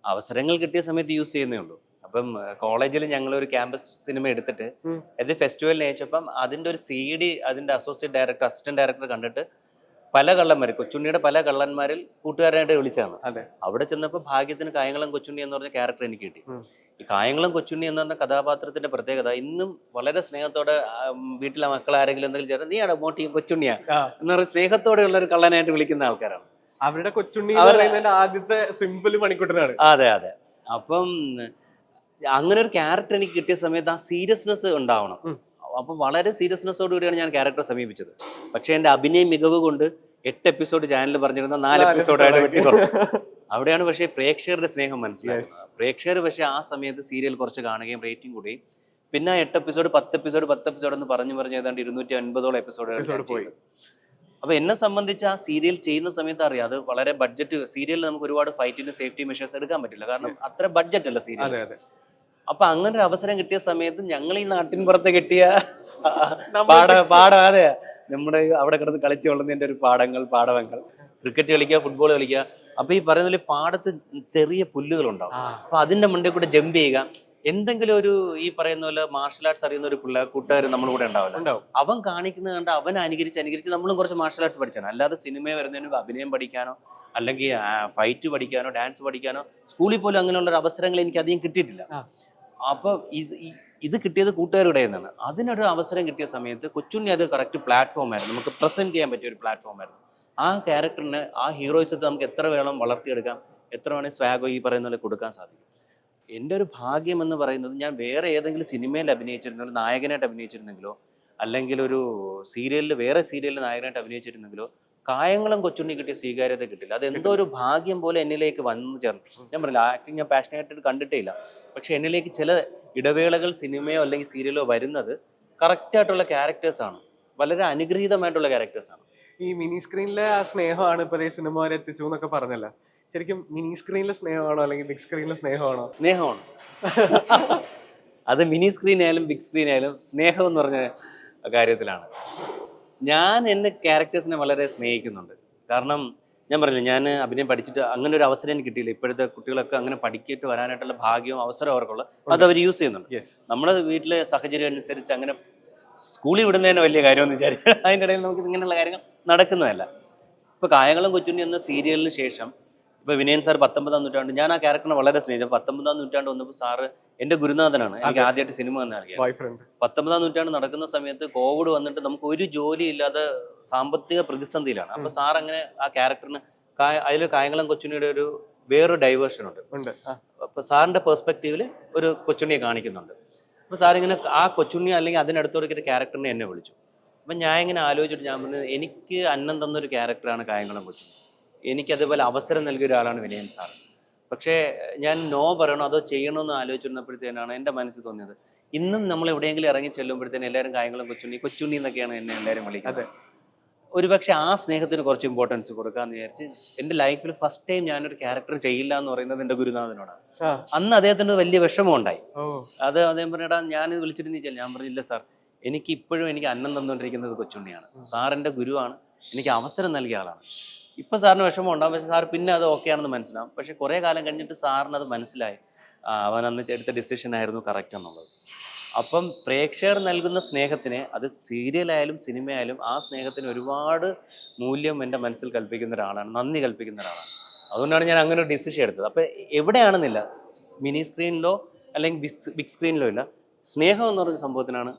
അവസരങ്ങൾ കിട്ടിയ സമയത്ത് യൂസ് ചെയ്യുന്നേ ഉള്ളൂ. അപ്പം കോളേജിൽ ഞങ്ങളൊരു ക്യാമ്പസ് സിനിമ എടുത്തിട്ട് അത് ഫെസ്റ്റിവലിന് അയച്ചപ്പം അതിന്റെ ഒരു CD അതിന്റെ അസിസ്റ്റന്റ് ഡയറക്ടർ കണ്ടിട്ട് പല കള്ളന്മാർ, കൊച്ചുണ്ണിയുടെ പല കള്ളന്മാരിൽ കൂട്ടുകാരനായിട്ട് വിളിച്ചാണ്. അവിടെ ചെന്നപ്പോൾ ഭാഗ്യത്തിന് കായംകുളം കൊച്ചുണ്ണി എന്ന് പറഞ്ഞ ക്യാരക്ടർ എനിക്ക് കിട്ടി. ഈ കായംകുളം കൊച്ചുണ്ണി എന്ന് പറഞ്ഞ കഥാപാത്രത്തിന്റെ പ്രത്യേകത, ഇന്നും വളരെ സ്നേഹത്തോടെ വീട്ടിലെ മക്കൾ ആരെങ്കിലും എന്തെങ്കിലും ചേർന്ന് നീ മോട്ടി കൊച്ചുണ്ണിയാ എന്ന് പറഞ്ഞ സ്നേഹത്തോടെയുള്ള ഒരു കള്ളനായിട്ട് വിളിക്കുന്ന ആൾക്കാരാണ്. അവരുടെ കൊച്ചുണ്ണി ആദ്യത്തെ സിമ്പിൾ മണിക്കൂട്ടനാണ്. അതെ. അപ്പം അങ്ങനെ ഒരു ക്യാരക്ടർ എനിക്ക് കിട്ടിയ സമയത്ത് ആ സീരിയസ്നെസ് ഉണ്ടാവണം. അപ്പം വളരെ സീരിയസ്നെസ്സോട് കൂടിയാണ് ഞാൻ ക്യാരക്ടറെ സമീപിച്ചത്. പക്ഷെ എൻ്റെ അഭിനയ മികവ് കൊണ്ട് 8 എപ്പിസോഡ് ചാനലിൽ പറഞ്ഞിരുന്ന 4 എപ്പിസോഡായിട്ട് വെട്ടി കുറച്ചു. അവിടെയാണ് പക്ഷേ പ്രേക്ഷകരുടെ സ്നേഹം മനസ്സിലായത്. പ്രേക്ഷകർ പക്ഷേ ആ സമയത്ത് സീരിയൽ കുറച്ച് കാണുകയും റേറ്റിംഗ് കൂടുകയും പിന്നെ 8 എപ്പിസോഡ് 10 എപ്പിസോഡ് എന്ന് പറഞ്ഞ് ഏതാണ്ട് 250ഓളം എപ്പിസോഡ് പോയി. അപ്പൊ എന്നെ സംബന്ധിച്ച് ആ സീരിയൽ ചെയ്യുന്ന സമയത്ത് അറിയാം, അത് വളരെ ബഡ്ജറ്റ് സീരിയലിൽ നമുക്ക് ഒരുപാട് ഫൈറ്റിന് സേഫ്റ്റി മെഷേഴ്സ് എടുക്കാൻ പറ്റില്ല, കാരണം അത്ര ബഡ്ജറ്റ് അല്ല സീരിയൽ. അപ്പൊ അങ്ങനെ ഒരു അവസരം കിട്ടിയ സമയത്ത് ഞങ്ങൾ ഈ നാട്ടിൻപുറത്ത് കിട്ടിയ അതെ നമ്മുടെ അവിടെ കിടന്ന് കളിച്ചു കൊള്ളുന്നതിന്റെ ഒരു പാടവങ്ങൾ, ക്രിക്കറ്റ് കളിക്കുക, ഫുട്ബോൾ കളിക്കുക. അപ്പൊ ഈ പറയുന്ന പാടത്ത് ചെറിയ പുല്ലുകളുണ്ടാവും. അപ്പൊ അതിന്റെ മുന്നിൽ കൂടെ ജമ്പ് ചെയ്യുക, എന്തെങ്കിലും ഒരു ഈ പറയുന്ന പോലെ മാർഷൽ ആർട്സ് അറിയുന്ന ഒരു കൂട്ടുകാർ നമ്മുടെ കൂടെ ഉണ്ടാവില്ല. അവൻ കാണിക്കുന്നത് കണ്ട് അവൻ അനുകരിച്ച് നമ്മളും കുറച്ച് മാർഷൽ ആർട്സ് പഠിച്ചാണ്. അല്ലാതെ സിനിമ വരുന്നതിന് അഭിനയം പഠിക്കാനോ അല്ലെങ്കിൽ ഫൈറ്റ് പഠിക്കാനോ ഡാൻസ് പഠിക്കാനോ സ്കൂളിൽ പോലും അങ്ങനെയുള്ള ഒരു അവസരങ്ങൾ എനിക്ക് അധികം കിട്ടിയിട്ടില്ല. അപ്പൊ ഇത് കിട്ടിയത് കൂട്ടുകാരുടെ നിന്നാണ്. അതിനൊരു അവസരം കിട്ടിയ സമയത്ത് കൊച്ചുണ്ണി അത് കറക്റ്റ് പ്ലാറ്റ്ഫോം ആയിരുന്നു, നമുക്ക് പ്രസന്റ് ചെയ്യാൻ പറ്റിയ ഒരു പ്ലാറ്റ്ഫോം ആയിരുന്നു. ആ ക്യാരക്ടറിന് ആ ഹീറോയിസത്തെ നമുക്ക് എത്ര വേണം വളർത്തിയെടുക്കാം, എത്ര വേണേൽ സ്വാഗോ ഈ പറയുന്ന പോലെ കൊടുക്കാൻ സാധിക്കും. എൻ്റെ ഒരു ഭാഗ്യം എന്ന് പറയുന്നത് ഞാൻ വേറെ ഏതെങ്കിലും സിനിമയിൽ അഭിനയിച്ചിരുന്നെങ്കിലോ, നായകനായിട്ട് അഭിനയിച്ചിരുന്നെങ്കിലോ, അല്ലെങ്കിൽ ഒരു സീരിയലിൽ വേറെ സീരിയലിൽ നായകനായിട്ട് അഭിനയിച്ചിരുന്നെങ്കിലോ കായംകുളം കൊച്ചുണ്ണി കിട്ടിയ സ്വീകാര്യത കിട്ടില്ല. അത് എന്തോ ഒരു ഭാഗ്യം പോലെ എന്നിലേക്ക് വന്നു ചേർന്നു. ഞാൻ പറഞ്ഞില്ല, ആക്ടിങ് ഞാൻ പാഷനായിട്ട് കണ്ടിട്ടേ ഇല്ല. പക്ഷെ എന്നിലേക്ക് ചില ഇടവേളകൾ സിനിമയോ അല്ലെങ്കിൽ സീരിയലോ വരുന്നത് കറക്റ്റായിട്ടുള്ള ക്യാരക്ടേഴ്സാണ്, വളരെ അനുഗ്രഹീതമായിട്ടുള്ള ക്യാരക്ടേഴ്സാണ്. ഈ മിനി സ്ക്രീനിലെ ആ സ്നേഹമാണ് ഇപ്പൊ ഈ സിനിമ വരെ എത്തിച്ചു എന്നൊക്കെ പറഞ്ഞല്ലോ. ശരിക്കും മിനി സ്ക്രീനിലെ സ്നേഹമാണോ അല്ലെങ്കിൽ ബിഗ് സ്ക്രീനിലെ സ്നേഹമാണോ? സ്നേഹമാണ്. അത് മിനി സ്ക്രീൻ ആയാലും ബിഗ് സ്ക്രീൻ ആയാലും സ്നേഹം എന്ന് പറഞ്ഞ കാര്യത്തിലാണ്. ഞാൻ എൻ്റെ ക്യാരക്ടേഴ്സിനെ വളരെ സ്നേഹിക്കുന്നുണ്ട്. കാരണം ഞാൻ പറഞ്ഞില്ല, ഞാൻ അഭിനയം പഠിച്ചിട്ട് അങ്ങനെ ഒരു അവസരം എനിക്ക് കിട്ടിയില്ല. ഇപ്പോഴത്തെ കുട്ടികളൊക്കെ അങ്ങനെ പഠിക്കിട്ട് വരാനായിട്ടുള്ള ഭാഗ്യവും അവസരവും അവർക്കുള്ള അത് അവർ യൂസ് ചെയ്യുന്നുണ്ട്. നമ്മുടെ വീട്ടിലെ സാഹചര്യം അനുസരിച്ച് അങ്ങനെ സ്കൂളിൽ വിടുന്നതിന് വലിയ കാര്യമെന്ന് വിചാരിക്കുക. അതിൻ്റെ ഇടയിൽ നമുക്ക് ഇങ്ങനെയുള്ള കാര്യങ്ങൾ നടക്കുന്നതല്ല. ഇപ്പോൾ കായംകുളം കൊച്ചുണ്ണി എന്ന സീരിയലിന് ശേഷം ഇപ്പോൾ വിനയൻ സാർ 19-ാം നൂറ്റാണ്ട്, ഞാൻ ആ ക്യാരക്ടറിനെ വളരെ സ്നേഹിച്ചു. 19-ാം നൂറ്റാണ്ട് വന്നപ്പോൾ സാറ് എൻ്റെ ഗുരുനാഥനാണ്. എനിക്ക് ആദ്യമായിട്ട് സിനിമ തന്നെ നൽകിയത്. 19-ാം നൂറ്റാണ്ട് നടക്കുന്ന സമയത്ത് കോവിഡ് വന്നിട്ട് നമുക്ക് ഒരു ജോലി ഇല്ലാതെ സാമ്പത്തിക പ്രതിസന്ധിയിലാണ്. അപ്പോൾ സാർ അങ്ങനെ ആ ക്യാരക്ടറിന് അതിൽ കായംകുളം കൊച്ചുണ്ണിയുടെ ഒരു വേറൊരു ഡൈവേർഷൻ ഉണ്ട്. അപ്പോൾ സാറിൻ്റെ പെർസ്പെക്റ്റീവിൽ ഒരു കൊച്ചുണ്ണിയെ കാണിക്കുന്നുണ്ട്. അപ്പോൾ സാറിങ്ങനെ ആ കൊച്ചുണ്ണി അല്ലെങ്കിൽ അതിനടുത്തൊരു ക്യാരക്ടറിനെ എന്നെ വിളിച്ചു. അപ്പം ഞാൻ ഇങ്ങനെ ആലോചിച്ചിട്ട് ഞാൻ പറഞ്ഞത്, എനിക്ക് അന്നം തന്നൊരു ക്യാരക്ടറാണ് കായംകുളം കൊച്ചുണ്ണി. എനിക്കതുപോലെ അവസരം നൽകിയ ഒരാളാണ് വിനയൻ സാർ. പക്ഷേ ഞാൻ നോ പറയണോ അതോ ചെയ്യണമെന്ന് ആലോചിച്ചിരുന്നപ്പോഴത്തേനാണ് എൻ്റെ മനസ്സിൽ തോന്നിയത്, ഇന്നും നമ്മൾ എവിടെയെങ്കിലും ഇറങ്ങി ചെല്ലുമ്പോഴത്തേനും എല്ലാവരും കായംകുളം കൊച്ചുണ്ണി എന്നൊക്കെയാണ് എന്നെ എല്ലാവരും വിളിക്കുന്നത്. ഒരുപക്ഷെ ആ സ്നേഹത്തിന് കുറച്ച് ഇമ്പോർട്ടൻസ് കൊടുക്കാമെന്ന് വിചാരിച്ച് എൻ്റെ ലൈഫിൽ ഫസ്റ്റ് ടൈം ഞാനൊരു ക്യാരക്ടർ ചെയ്യില്ല എന്ന് പറയുന്നത് എൻ്റെ ഗുരുനാഥനോടാണ്. അന്ന് അദ്ദേഹത്തിന് വലിയ വിഷമം ഉണ്ടായി. അത് അദ്ദേഹം പറഞ്ഞാ ഞാനിത് വിളിച്ചിട്ട് ഞാൻ പറഞ്ഞില്ല സാർ, എനിക്ക് ഇപ്പോഴും എനിക്ക് അന്നം തന്നുകൊണ്ടിരിക്കുന്നത് കൊച്ചുണ്ണിയാണ്. സാർ എൻ്റെ ഗുരുവാണ്, എനിക്ക് അവസരം നൽകിയ ആളാണ്. ഇപ്പം സാറിന് വിഷമം ഉണ്ടാകും, പക്ഷെ സാർ പിന്നെ അത് ഓക്കെ ആണെന്ന് മനസ്സിലാവും. പക്ഷെ കുറേ കാലം കഴിഞ്ഞിട്ട് സാറിന് അത് മനസ്സിലായി, അവൻ അന്ന് എടുത്ത ഡിസിഷൻ ആയിരുന്നു കറക്റ്റ് എന്നുള്ളത്. അപ്പം പ്രേക്ഷകർ നൽകുന്ന സ്നേഹത്തിന്, അത് സീരിയലായാലും സിനിമയായാലും, ആ സ്നേഹത്തിന് ഒരുപാട് മൂല്യം എൻ്റെ മനസ്സിൽ കൽപ്പിക്കുന്ന ഒരാളാണ്, നന്ദി കൽപ്പിക്കുന്ന ഒരാളാണ്. അതുകൊണ്ടാണ് ഞാൻ അങ്ങനെ ഒരു ഡിസിഷൻ എടുത്തത്. അപ്പം എവിടെയാണെന്നില്ല, മിനി സ്ക്രീനിലോ അല്ലെങ്കിൽ ബിഗ് സ്ക്രീനിലോ ഇല്ല, സ്നേഹം എന്ന് പറഞ്ഞ സംഭവത്തിനാണ്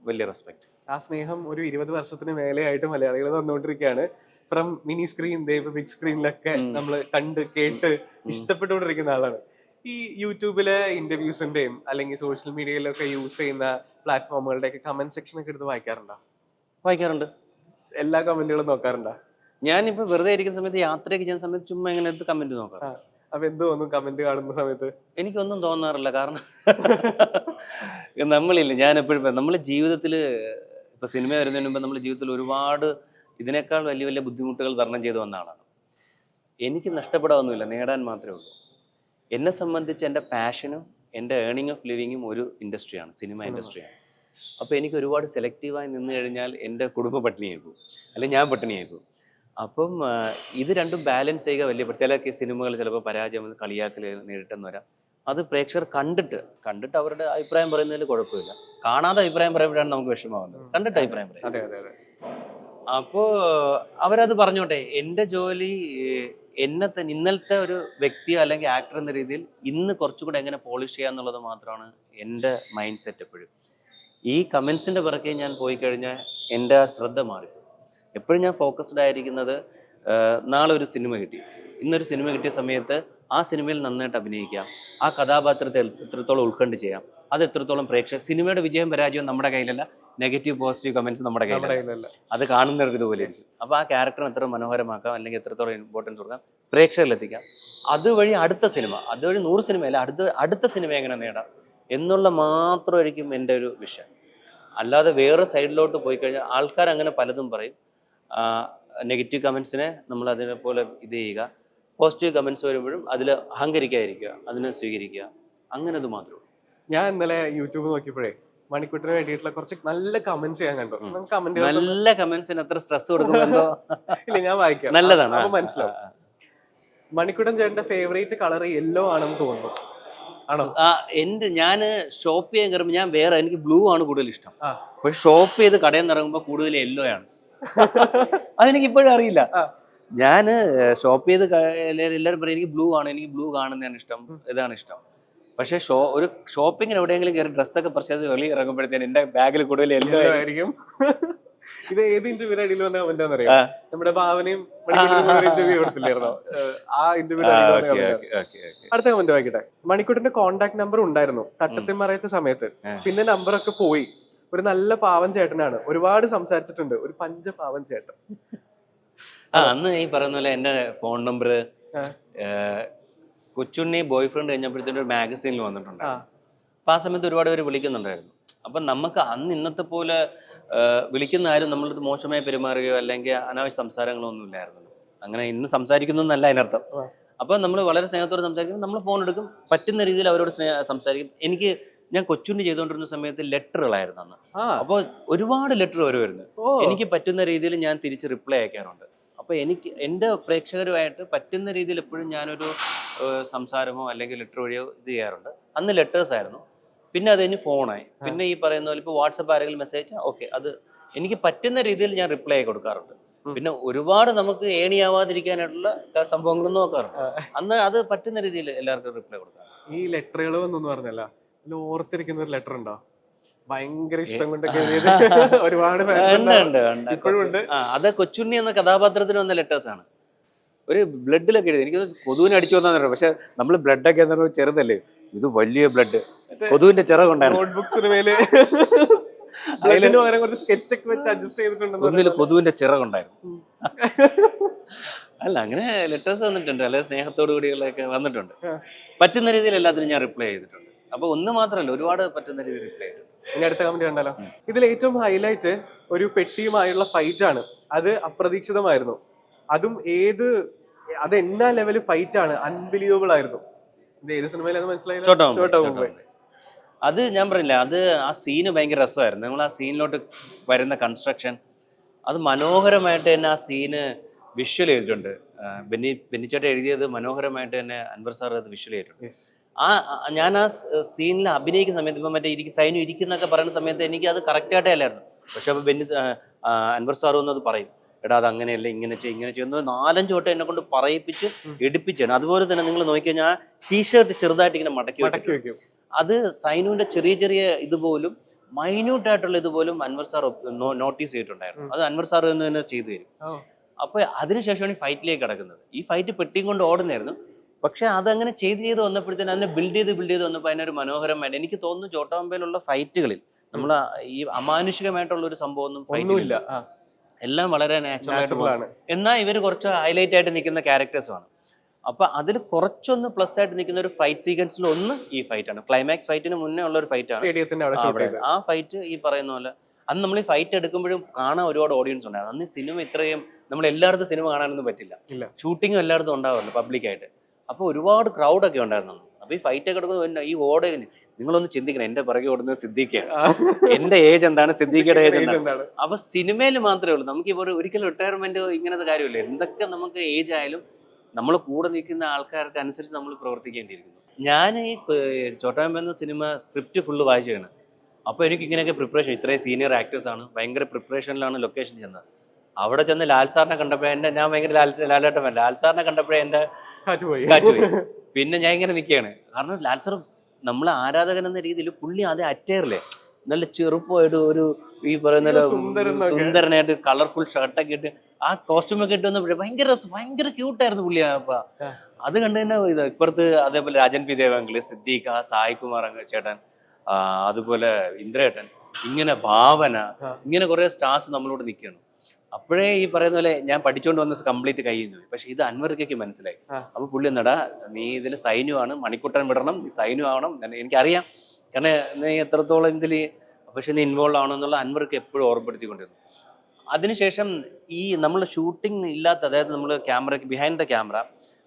വലിയ റെസ്പെക്ട്. ആ സ്നേഹം ഒരു 20 വർഷത്തിന് മേലെയായിട്ട് മലയാളികൾ വന്നുകൊണ്ടിരിക്കുകയാണ്. ഫ്രം മിനി സ്ക്രീൻ ബിഗ് സ്ക്രീനിലൊക്കെ നമ്മൾ കണ്ട് കേട്ട് ഇഷ്ടപ്പെട്ടുകൊണ്ടിരിക്കുന്ന ആളാണ്. ഈ യൂട്യൂബിലെ ഇന്റർവ്യൂസിന്റെയും അല്ലെങ്കിൽ സോഷ്യൽ മീഡിയയിലൊക്കെ യൂസ് ചെയ്യുന്ന പ്ലാറ്റ്ഫോമുകളുടെ ഒക്കെ കമന്റ് സെക്ഷൻ ഒക്കെ എടുത്ത് വായിക്കാറുണ്ടോ? വായിക്കാറുണ്ട്. എല്ലാ കമന്റുകളും നോക്കാറുണ്ടോ? ഞാനിപ്പോൾ വെറുതെ ഇരിക്കുന്ന സമയത്ത്, യാത്രയൊക്കെ ചെയ്യുന്ന സമയത്ത് ചുമ്മാ ഇങ്ങനെ എടുത്ത് കമന്റ് നോക്കാം. അപ്പൊ എന്ത് തോന്നും കമന്റ് കാണുന്ന സമയത്ത്? എനിക്കൊന്നും തോന്നാറില്ല. കാരണം നമ്മളില്ല, ഞാൻ എപ്പോഴും നമ്മളെ ജീവിതത്തിൽ ഇപ്പൊ സിനിമ വരുന്നതിന് മുമ്പ് നമ്മുടെ ജീവിതത്തിൽ ഒരുപാട് ഇതിനേക്കാൾ വലിയ വലിയ ബുദ്ധിമുട്ടുകൾ തരണം ചെയ്തു വന്ന ആളാണ്. എനിക്ക് നഷ്ടപ്പെടാവുന്നില്ല, നേടാൻ മാത്രമേ ഉള്ളൂ. എന്നെ സംബന്ധിച്ച് എൻ്റെ പാഷനും എൻ്റെ ഏണിംഗ് ഓഫ് ലിവിങ്ങും ഒരു ഇൻഡസ്ട്രിയാണ്, സിനിമ ഇൻഡസ്ട്രിയാണ്. അപ്പോൾ എനിക്ക് ഒരുപാട് സെലക്റ്റീവായി നിന്ന് കഴിഞ്ഞാൽ എൻ്റെ കുടുംബ പട്ടിണിയായിപ്പോവും, അല്ലെങ്കിൽ ഞാൻ പട്ടിണിയായിപ്പോവും. അപ്പം ഇത് രണ്ടും ബാലൻസ് ചെയ്യുക വലിയ ചില സിനിമകൾ ചിലപ്പോൾ പരാജയം കളിയാക്കൽ നേരിട്ടെന്ന് വരാം. അത് പ്രേക്ഷകർ കണ്ടിട്ട് അവരുടെ അഭിപ്രായം പറയുന്നതിൽ കുഴപ്പമില്ല. കാണാതെ അഭിപ്രായം പറയുമ്പോഴാണ് നമുക്ക് വിഷമമാകുന്നത്. കണ്ടിട്ട് അഭിപ്രായം പറയാം. അപ്പോൾ അവരത് പറഞ്ഞോട്ടെ. എൻ്റെ ജോലി എന്നെ തന്നെ ഇന്നലത്തെ ഒരു വ്യക്തി അല്ലെങ്കിൽ ആക്ടർ എന്ന രീതിയിൽ ഇന്ന് കുറച്ചുകൂടെ എങ്ങനെ പോളിഷ് ചെയ്യുക എന്നുള്ളത് മാത്രമാണ് എൻ്റെ മൈൻഡ് സെറ്റ്. എപ്പോഴും ഈ കമൻസിൻ്റെ പിറകെ ഞാൻ പോയി കഴിഞ്ഞാൽ എൻ്റെ ശ്രദ്ധ മാറി. എപ്പോഴും ഞാൻ ഫോക്കസ്ഡ് ആയിരിക്കുന്നത്, നാളെ ഒരു സിനിമ കിട്ടി, ഇന്നൊരു സിനിമ കിട്ടിയ സമയത്ത് ആ സിനിമയിൽ നന്നായിട്ട് അഭിനയിക്കാം, ആ കഥാപാത്രത്തെ എത്രത്തോളം ഉൾക്കൊണ്ട് ചെയ്യാം, അത് എത്രത്തോളം പ്രേക്ഷകർ, സിനിമയുടെ വിജയം പരാജയം നമ്മുടെ കയ്യിലല്ല, നെഗറ്റീവ് പോസിറ്റീവ് കമൻസ് നമ്മുടെ കയ്യിലല്ല, അത് കാണുന്നവർക്ക് ഇതുപോലെ ആയിരിക്കും. അപ്പോൾ ആ ക്യാരക്ടറിന് എത്ര മനോഹരമാക്കാം, അല്ലെങ്കിൽ എത്രത്തോളം ഇമ്പോർട്ടൻസ് കൊടുക്കാം, പ്രേക്ഷകരിലെത്തിക്കാം. അതുവഴി അടുത്ത സിനിമ, അതുവഴി 100 സിനിമയല്ല, അടുത്ത സിനിമ എങ്ങനെ നേടാം എന്നുള്ള മാത്രമായിരിക്കും എൻ്റെ ഒരു വിഷയം. അല്ലാതെ വേറെ സൈഡിലോട്ട് പോയി കഴിഞ്ഞാൽ ആൾക്കാർ അങ്ങനെ പലതും പറയും. നെഗറ്റീവ് കമൻസിനെ നമ്മൾ അതിനെപ്പോലെ ഇത് ചെയ്യുക, പോസിറ്റീവ് കമൻസ് വരുമ്പോഴും അതിൽ അഹങ്കരിക്കാതിരിക്കുക, അതിനെ സ്വീകരിക്കുക, അങ്ങനെ അത് മാത്രമേ ഉള്ളൂ. ഞാൻ ഇന്നലെ യൂട്യൂബ് നോക്കിയപ്പോഴേ മണിക്കൂട്ടിന് വേണ്ടിയിട്ടുള്ള കുറച്ച് നല്ല കമന്റ്സ് ഞാൻ കണ്ടു. നല്ല കമന്റ്സിന് എത്ര സ്ട്രെസ് കൊടുക്കുന്നുണ്ടോ? ഇല്ല, ഞാൻ വായിക്കാം, നല്ലതാണ്, മനസ്സിലാവും. മണിക്കൂട്ടൻ ചേട്ടന്റെ ഫേവറേറ്റ് കളർ യെല്ലോ ആണെന്ന് തോന്നുന്നു. ആണോ? ഞാൻ ഷോപ്പ് ചെയ്യാൻ കയറുമ്പോൾ ഞാൻ വേറെ, എനിക്ക് ബ്ലൂ ആണ് കൂടുതൽ ഇഷ്ടം. പക്ഷെ ഷോപ്പ് ചെയ്ത് കടയിൽ നിന്ന് ഇറങ്ങുമ്പോൾ കൂടുതൽ യെല്ലോ ആണ്. അതെനിക്ക് ഇപ്പോഴും അറിയില്ല. ഞാൻ ഷോപ്പ് ചെയ്ത് എല്ലാവരും പറയും എനിക്ക് ബ്ലൂ ആണ്, എനിക്ക് ബ്ലൂ കാണുന്നതാണ് ഇഷ്ടം, ഇതാണ് ഇഷ്ടം. പക്ഷെ ഒരു ഷോപ്പിങ്ങിന് എവിടെയെങ്കിലും കയറി ഡ്രസ്സൊക്കെ പർച്ചേസ് വെളിയിൽ ഇറങ്ങുമ്പോഴത്തേന് എൻ്റെ ബാഗിൽ കൂടുതൽ യെല്ലോ ആയിരിക്കും. ഇത് ഏത് ഇന്റർവ്യൂവിന്റെ അടിയിൽ വന്ന കമന്റ് അറിയാം? നമ്മുടെ ഭാവനയും ഇന്റർവ്യൂ കൊടുത്തില്ലായിരുന്നോ? ആ ഇന്റർവ്യൂ. അടുത്ത കമന്റ് വായിക്കട്ടെ. മണിക്കൂട്ടിന്റെ കോണ്ടാക്ട് നമ്പർ ഉണ്ടായിരുന്നു തട്ടത്തിൽ മറയത്തെ സമയത്ത്, പിന്നെ നമ്പറൊക്കെ പോയി. ഒരു നല്ല പാവം ചേട്ടനാണ്, ഒരുപാട് സംസാരിച്ചിട്ടുണ്ട്, ഒരു പഞ്ച പാവം ചേട്ടൻ. അന്ന് ഈ പറയുന്ന പോലെ എന്റെ phone number Kochunni boyfriend കഴിഞ്ഞപ്പോഴത്തേനും ഒരു മാഗസീനിൽ വന്നിട്ടുണ്ട്. അപ്പൊ ആ സമയത്ത് ഒരുപാട് പേര് വിളിക്കുന്നുണ്ടായിരുന്നു. അപ്പൊ നമുക്ക് അന്ന് ഇന്നത്തെ പോലെ വിളിക്കുന്ന ആരും നമ്മളത് മോശമായി പെരുമാറുകയോ അല്ലെങ്കിൽ അനാവശ്യ സംസാരങ്ങളോ ഒന്നും ഇല്ലായിരുന്നു. അങ്ങനെ ഇന്ന് സംസാരിക്കുന്നല്ല അതിനർത്ഥം. അപ്പൊ നമ്മൾ വളരെ സ്നേഹത്തോടെ സംസാരിക്കുമ്പോൾ നമ്മൾ ഫോൺ എടുക്കും, പറ്റുന്ന രീതിയിൽ അവരോട് സംസാരിക്കും. ഞാൻ കൊച്ചുണ്ണി ചെയ്തുകൊണ്ടിരുന്ന സമയത്ത് ലെറ്ററുകളായിരുന്നു അന്ന്. അപ്പോൾ ഒരുപാട് ലെറ്റർ വരുമായിരുന്നു. എനിക്ക് പറ്റുന്ന രീതിയിൽ ഞാൻ തിരിച്ച് റിപ്ലൈ അയക്കാറുണ്ട്. അപ്പോൾ എനിക്ക് എൻ്റെ പ്രേക്ഷകരുമായിട്ട് പറ്റുന്ന രീതിയിൽ എപ്പോഴും ഞാനൊരു സംസാരമോ അല്ലെങ്കിൽ ലെറ്റർ വഴിയോ ഇത് ചെയ്യാറുണ്ട്. അന്ന് ലെറ്റേഴ്സ് ആയിരുന്നു. പിന്നെ അത് കഴിഞ്ഞ് ഫോണായി. പിന്നെ ഈ പറയുന്ന പോലെ ഇപ്പോൾ വാട്സപ്പ് ആരെങ്കിലും മെസ്സേജ് ഓക്കെ, അത് എനിക്ക് പറ്റുന്ന രീതിയിൽ ഞാൻ റിപ്ലൈ ആയി കൊടുക്കാറുണ്ട്. പിന്നെ ഒരുപാട് നമുക്ക് ഏണിയാവാതിരിക്കാനായിട്ടുള്ള സംഭവങ്ങളും നോക്കാറുണ്ട്. അന്ന് അത് പറ്റുന്ന രീതിയിൽ എല്ലാവർക്കും റിപ്ലൈ കൊടുക്കാം. ഈ ലെറ്ററുകൾ ഒന്നും പറഞ്ഞല്ല, ഓർത്തിരിക്കുന്ന ഒരു ലെറ്റർ ഉണ്ടോ? ഭയങ്കര ഇഷ്ടം കൊണ്ടൊക്കെ ഒരുപാട് അത് കൊച്ചുണ്ണി എന്ന കഥാപാത്രത്തിന് വന്ന ലെറ്റേഴ്സ് ആണ്. ഒരു ബ്ലഡിലൊക്കെ എഴുതി, എനിക്ക് കൊതുവിനെ അടിച്ചു വന്നാ. പക്ഷെ നമ്മൾ ബ്ലഡൊക്കെ എന്ന് പറയുമ്പോൾ ചെറുതല്ലേ, ഇത് വലിയ ബ്ലഡ്, കൊതുവിന്റെ ചിറകുണ്ടായിരുന്നു. നോട്ട്ബുക്സിന് മേലെ സ്കെച്ചൊക്കെ വെച്ച് അഡ്ജസ്റ്റ് ചെയ്തിട്ടുണ്ട്. ഒന്നിൽ കൊതുവിന്റെ ചിറകുണ്ടായിരുന്നു. അല്ല, അങ്ങനെ ലെറ്റേഴ്സ് വന്നിട്ടുണ്ട്, അല്ലെ സ്നേഹത്തോടു കൂടിയുള്ളതൊക്കെ വന്നിട്ടുണ്ട്. പറ്റുന്ന രീതിയിൽ എല്ലാത്തിനും ഞാൻ റിപ്ലൈ ചെയ്തിട്ടുണ്ട്. അപ്പൊ ഒന്ന് മാത്രമല്ല, ഒരുപാട് പറ്റുന്ന രീതിയിൽ റിപ്ലൈ ചെയ്തിട്ടുണ്ട്. ഇനി അടുത്ത കമന്റ് കണ്ടാലോ? ഇതിൽ ഏറ്റവും ഹൈലൈറ്റ് ഒരു പെട്ടിയുമായുള്ള ഫൈറ്റ് ആണ്. അത് അപ്രതീക്ഷിതമായിരുന്നു. അതും അത് എന്നാ ലെവല് ഫൈറ്റ് ആണ്, അൺബിലീവബിൾ ആയിരുന്നു. ഇത് ഏത് സിനിമയിലാണ് മനസ്സിലായില്ല? ചോട്ടാ മുംബൈ. അത് ഞാൻ പറഞ്ഞില്ല, അത് ആ സീന് ഭയങ്കര രസമായിരുന്നു. നമ്മൾ ആ സീനിലോട്ട് വരുന്ന കൺസ്ട്രക്ഷൻ, അത് മനോഹരമായിട്ട് തന്നെ ആ സീന് വിഷ്വൽ ചെയ്തിട്ടുണ്ട്. ബെന്നിച്ചേട്ടൻ എഴുതിയത് മനോഹരമായിട്ട് തന്നെ അൻവർ സാർ അത് വിഷ്വൽ ചെയ്തിട്ടുണ്ട്. ഞാൻ ആ സീനിൽ അഭിനയിക്കുന്ന സമയത്ത് ഇപ്പം മറ്റേ സൈനു ഇരിക്കുന്നൊക്കെ പറയുന്ന സമയത്ത് എനിക്ക് അത് കറക്റ്റായിട്ടേ അല്ലായിരുന്നു. പക്ഷെ അപ്പോൾ അൻവർ സാർ ഒന്നും അത് പറയും, എടാ അത് അങ്ങനെയല്ല, ഇങ്ങനെ ചെയ്യുന്നത് 4-5 വട്ടം എന്നെ കൊണ്ട് പറയിപ്പിച്ച് എടുപ്പിച്ചാണ്. അതുപോലെ തന്നെ നിങ്ങൾ നോക്കിക്കഴിഞ്ഞാൽ ടീഷർട്ട് ചെറുതായിട്ട് ഇങ്ങനെ മടക്കി വെക്കും. അത് സൈനുവിന്റെ ചെറിയ ചെറിയ ഇതുപോലും മൈന്യൂട്ട് ആയിട്ടുള്ള ഇതുപോലും അൻവർ സാർ നോട്ടീസ് ചെയ്തിട്ടുണ്ടായിരുന്നു. അത് അൻവർ സാർ തന്നെ ചെയ്തു തരും. അപ്പൊ അതിനുശേഷമാണ് ഈ ഫൈറ്റിലേക്ക് കിടക്കുന്നത്. ഈ ഫൈറ്റ് പെട്ടിയും കൊണ്ട് ഓടുന്നായിരുന്നു. പക്ഷെ അതങ്ങനെ ചെയ്ത് വന്നപ്പോഴത്തേനും അതിനെ ബിൽഡ് ചെയ്ത് വന്നപ്പോൾ അതിനൊരു മനോഹരമായിട്ട് എനിക്ക് തോന്നുന്നു ചോട്ടാ മുംബൈയിലുള്ള ഫൈറ്റുകളിൽ നമ്മൾ ഈ അമാനുഷികമായിട്ടുള്ള ഒരു സംഭവം ഒന്നുമില്ല. എല്ലാം വളരെ നാച്ചുറൽ ആണ്. എന്നാൽ ഇവർ കുറച്ച് ഹൈലൈറ്റ് ആയിട്ട് നിൽക്കുന്ന ക്യാരക്ടേഴ്സുമാണ്. അപ്പൊ അതിൽ കുറച്ചൊന്ന് പ്ലസ് ആയിട്ട് നിൽക്കുന്ന ഒരു ഫൈറ്റ് സീക്വൻസിൽ ഒന്ന് ഈ ഫൈറ്റ് ആണ്. ക്ലൈമാക്സ് ഫൈറ്റിന് മുന്നേ ഉള്ള ഒരു ഫൈറ്റ് ആണ്. ആ ഫൈറ്റ് ഈ പറയുന്ന പോലെ അന്ന് നമ്മൾ ഈ ഫൈറ്റ് എടുക്കുമ്പോഴും കാണാൻ ഒരുപാട് ഓഡിയൻസ് ഉണ്ടായിരുന്നു. അന്ന് സിനിമ ഇത്രയും നമ്മൾ എല്ലായിടത്തും സിനിമ കാണാനൊന്നും പറ്റില്ല. ഷൂട്ടിങ്ങും എല്ലായിടത്തും ഉണ്ടാവാറില്ല പബ്ലിക്കായിട്ട്. അപ്പോൾ ഒരുപാട് ക്രൗഡൊക്കെ ഉണ്ടായിരുന്നു. അപ്പൊ ഈ ഫൈറ്റ് ഒക്കെ എടുക്കുമ്പോൾ ഈ നിങ്ങളൊന്ന് ചിന്തിക്കണം, എന്റെ പിറകെ ഓടുന്നത് സിദ്ദീഖാണ്. എന്റെ ഏജ് എന്താണ്, സിദ്ദീഖയുടെ ഏജ് എന്താണ്. അപ്പൊ സിനിമയിൽ മാത്രമേ ഉള്ളൂ നമുക്ക് ഇപ്പോൾ ഒരിക്കലും റിട്ടയർമെന്റ് ഇങ്ങനത്തെ കാര്യമില്ല. എന്തൊക്കെ നമുക്ക് ഏജ് ആയാലും നമ്മൾ കൂടെ നിൽക്കുന്ന ആൾക്കാർക്ക് അനുസരിച്ച് നമ്മൾ പ്രവർത്തിക്കേണ്ടിയിരിക്കുന്നു. ഞാൻ ഈ ചോട്ടാ മുംബൈ എന്ന സിനിമ സ്ക്രിപ്റ്റ് ഫുള്ള് വായിച്ചാണ്. അപ്പോൾ എനിക്ക് ഇങ്ങനെയൊക്കെ പ്രിപ്പറേഷൻ, ഇത്രയും സീനിയർ ആക്ടേഴ്സ് ആണ്, ഭയങ്കര പ്രിപ്പറേഷനിലാണ് ലൊക്കേഷൻ ചെന്നത്. അവിടെ ചെന്ന് ലാൽ സാറിനെ കണ്ടപ്പോഴേ ഞാൻ ഭയങ്കര ലാലേട്ടൻ ലാൽ സാറിനെ കണ്ടപ്പോഴേ എൻ്റെ കാറ്റുപോയി. പിന്നെ ഞാൻ ഇങ്ങനെ നിൽക്കുകയാണ്. കാരണം ലാൽ സാർ നമ്മളെ ആരാധകൻ എന്ന രീതിയിൽ പുള്ളി അതേ അറ്റയറില്ലേ, നല്ല ചെറുപ്പമായിട്ട് ഒരു ഈ പറയുന്ന സുന്ദരനായിട്ട് കളർഫുൾ ഷർട്ടൊക്കെ ഇട്ട് ആ കോസ്റ്റ്യൂമൊക്കെ ഇട്ട് വന്നപ്പോഴേ ഭയങ്കര ക്യൂട്ടായിരുന്നു പുള്ളി. അപ്പൊ അത് കണ്ടു തന്നെ ഇപ്പുറത്ത് അതേപോലെ രാജൻ പി ദേവാങ്കിള്, സിദ്ദീഖ, സായ് കുമാർ ചേട്ടൻ, അതുപോലെ ഇന്ദ്രേട്ടൻ, ഇങ്ങനെ ഭാവന, ഇങ്ങനെ കുറെ സ്റ്റാർസ് നമ്മളോട് നിൽക്കണം. അപ്പോഴേ ഈ പറയുന്ന പോലെ ഞാൻ പഠിച്ചുകൊണ്ട് വന്ന കംപ്ലീറ്റ് കഴിയുന്നു. പക്ഷെ ഇത് അൻവർക്കൊക്കെ മനസ്സിലായി. അപ്പൊ പുള്ളി എന്നടാ നീ ഇതിൽ സൈനു ആണ്, മണിക്കുട്ടൻ വിടണം, നീ സൈനു ആവണം, എനിക്കറിയാം കാരണം നീ എത്രത്തോളം ഇതിൽ പക്ഷെ നീ ഇൻവോൾവ് ആവണമെന്നുള്ള അൻവർക്ക് എപ്പോഴും ഓർമ്മപ്പെടുത്തിക്കൊണ്ടിരുന്നു. അതിനുശേഷം ഈ നമ്മൾ ഷൂട്ടിംഗ് ഇല്ലാത്ത, അതായത് നമ്മൾ ക്യാമറയ്ക്ക് ബിഹൈൻഡ് ദ ക്യാമറ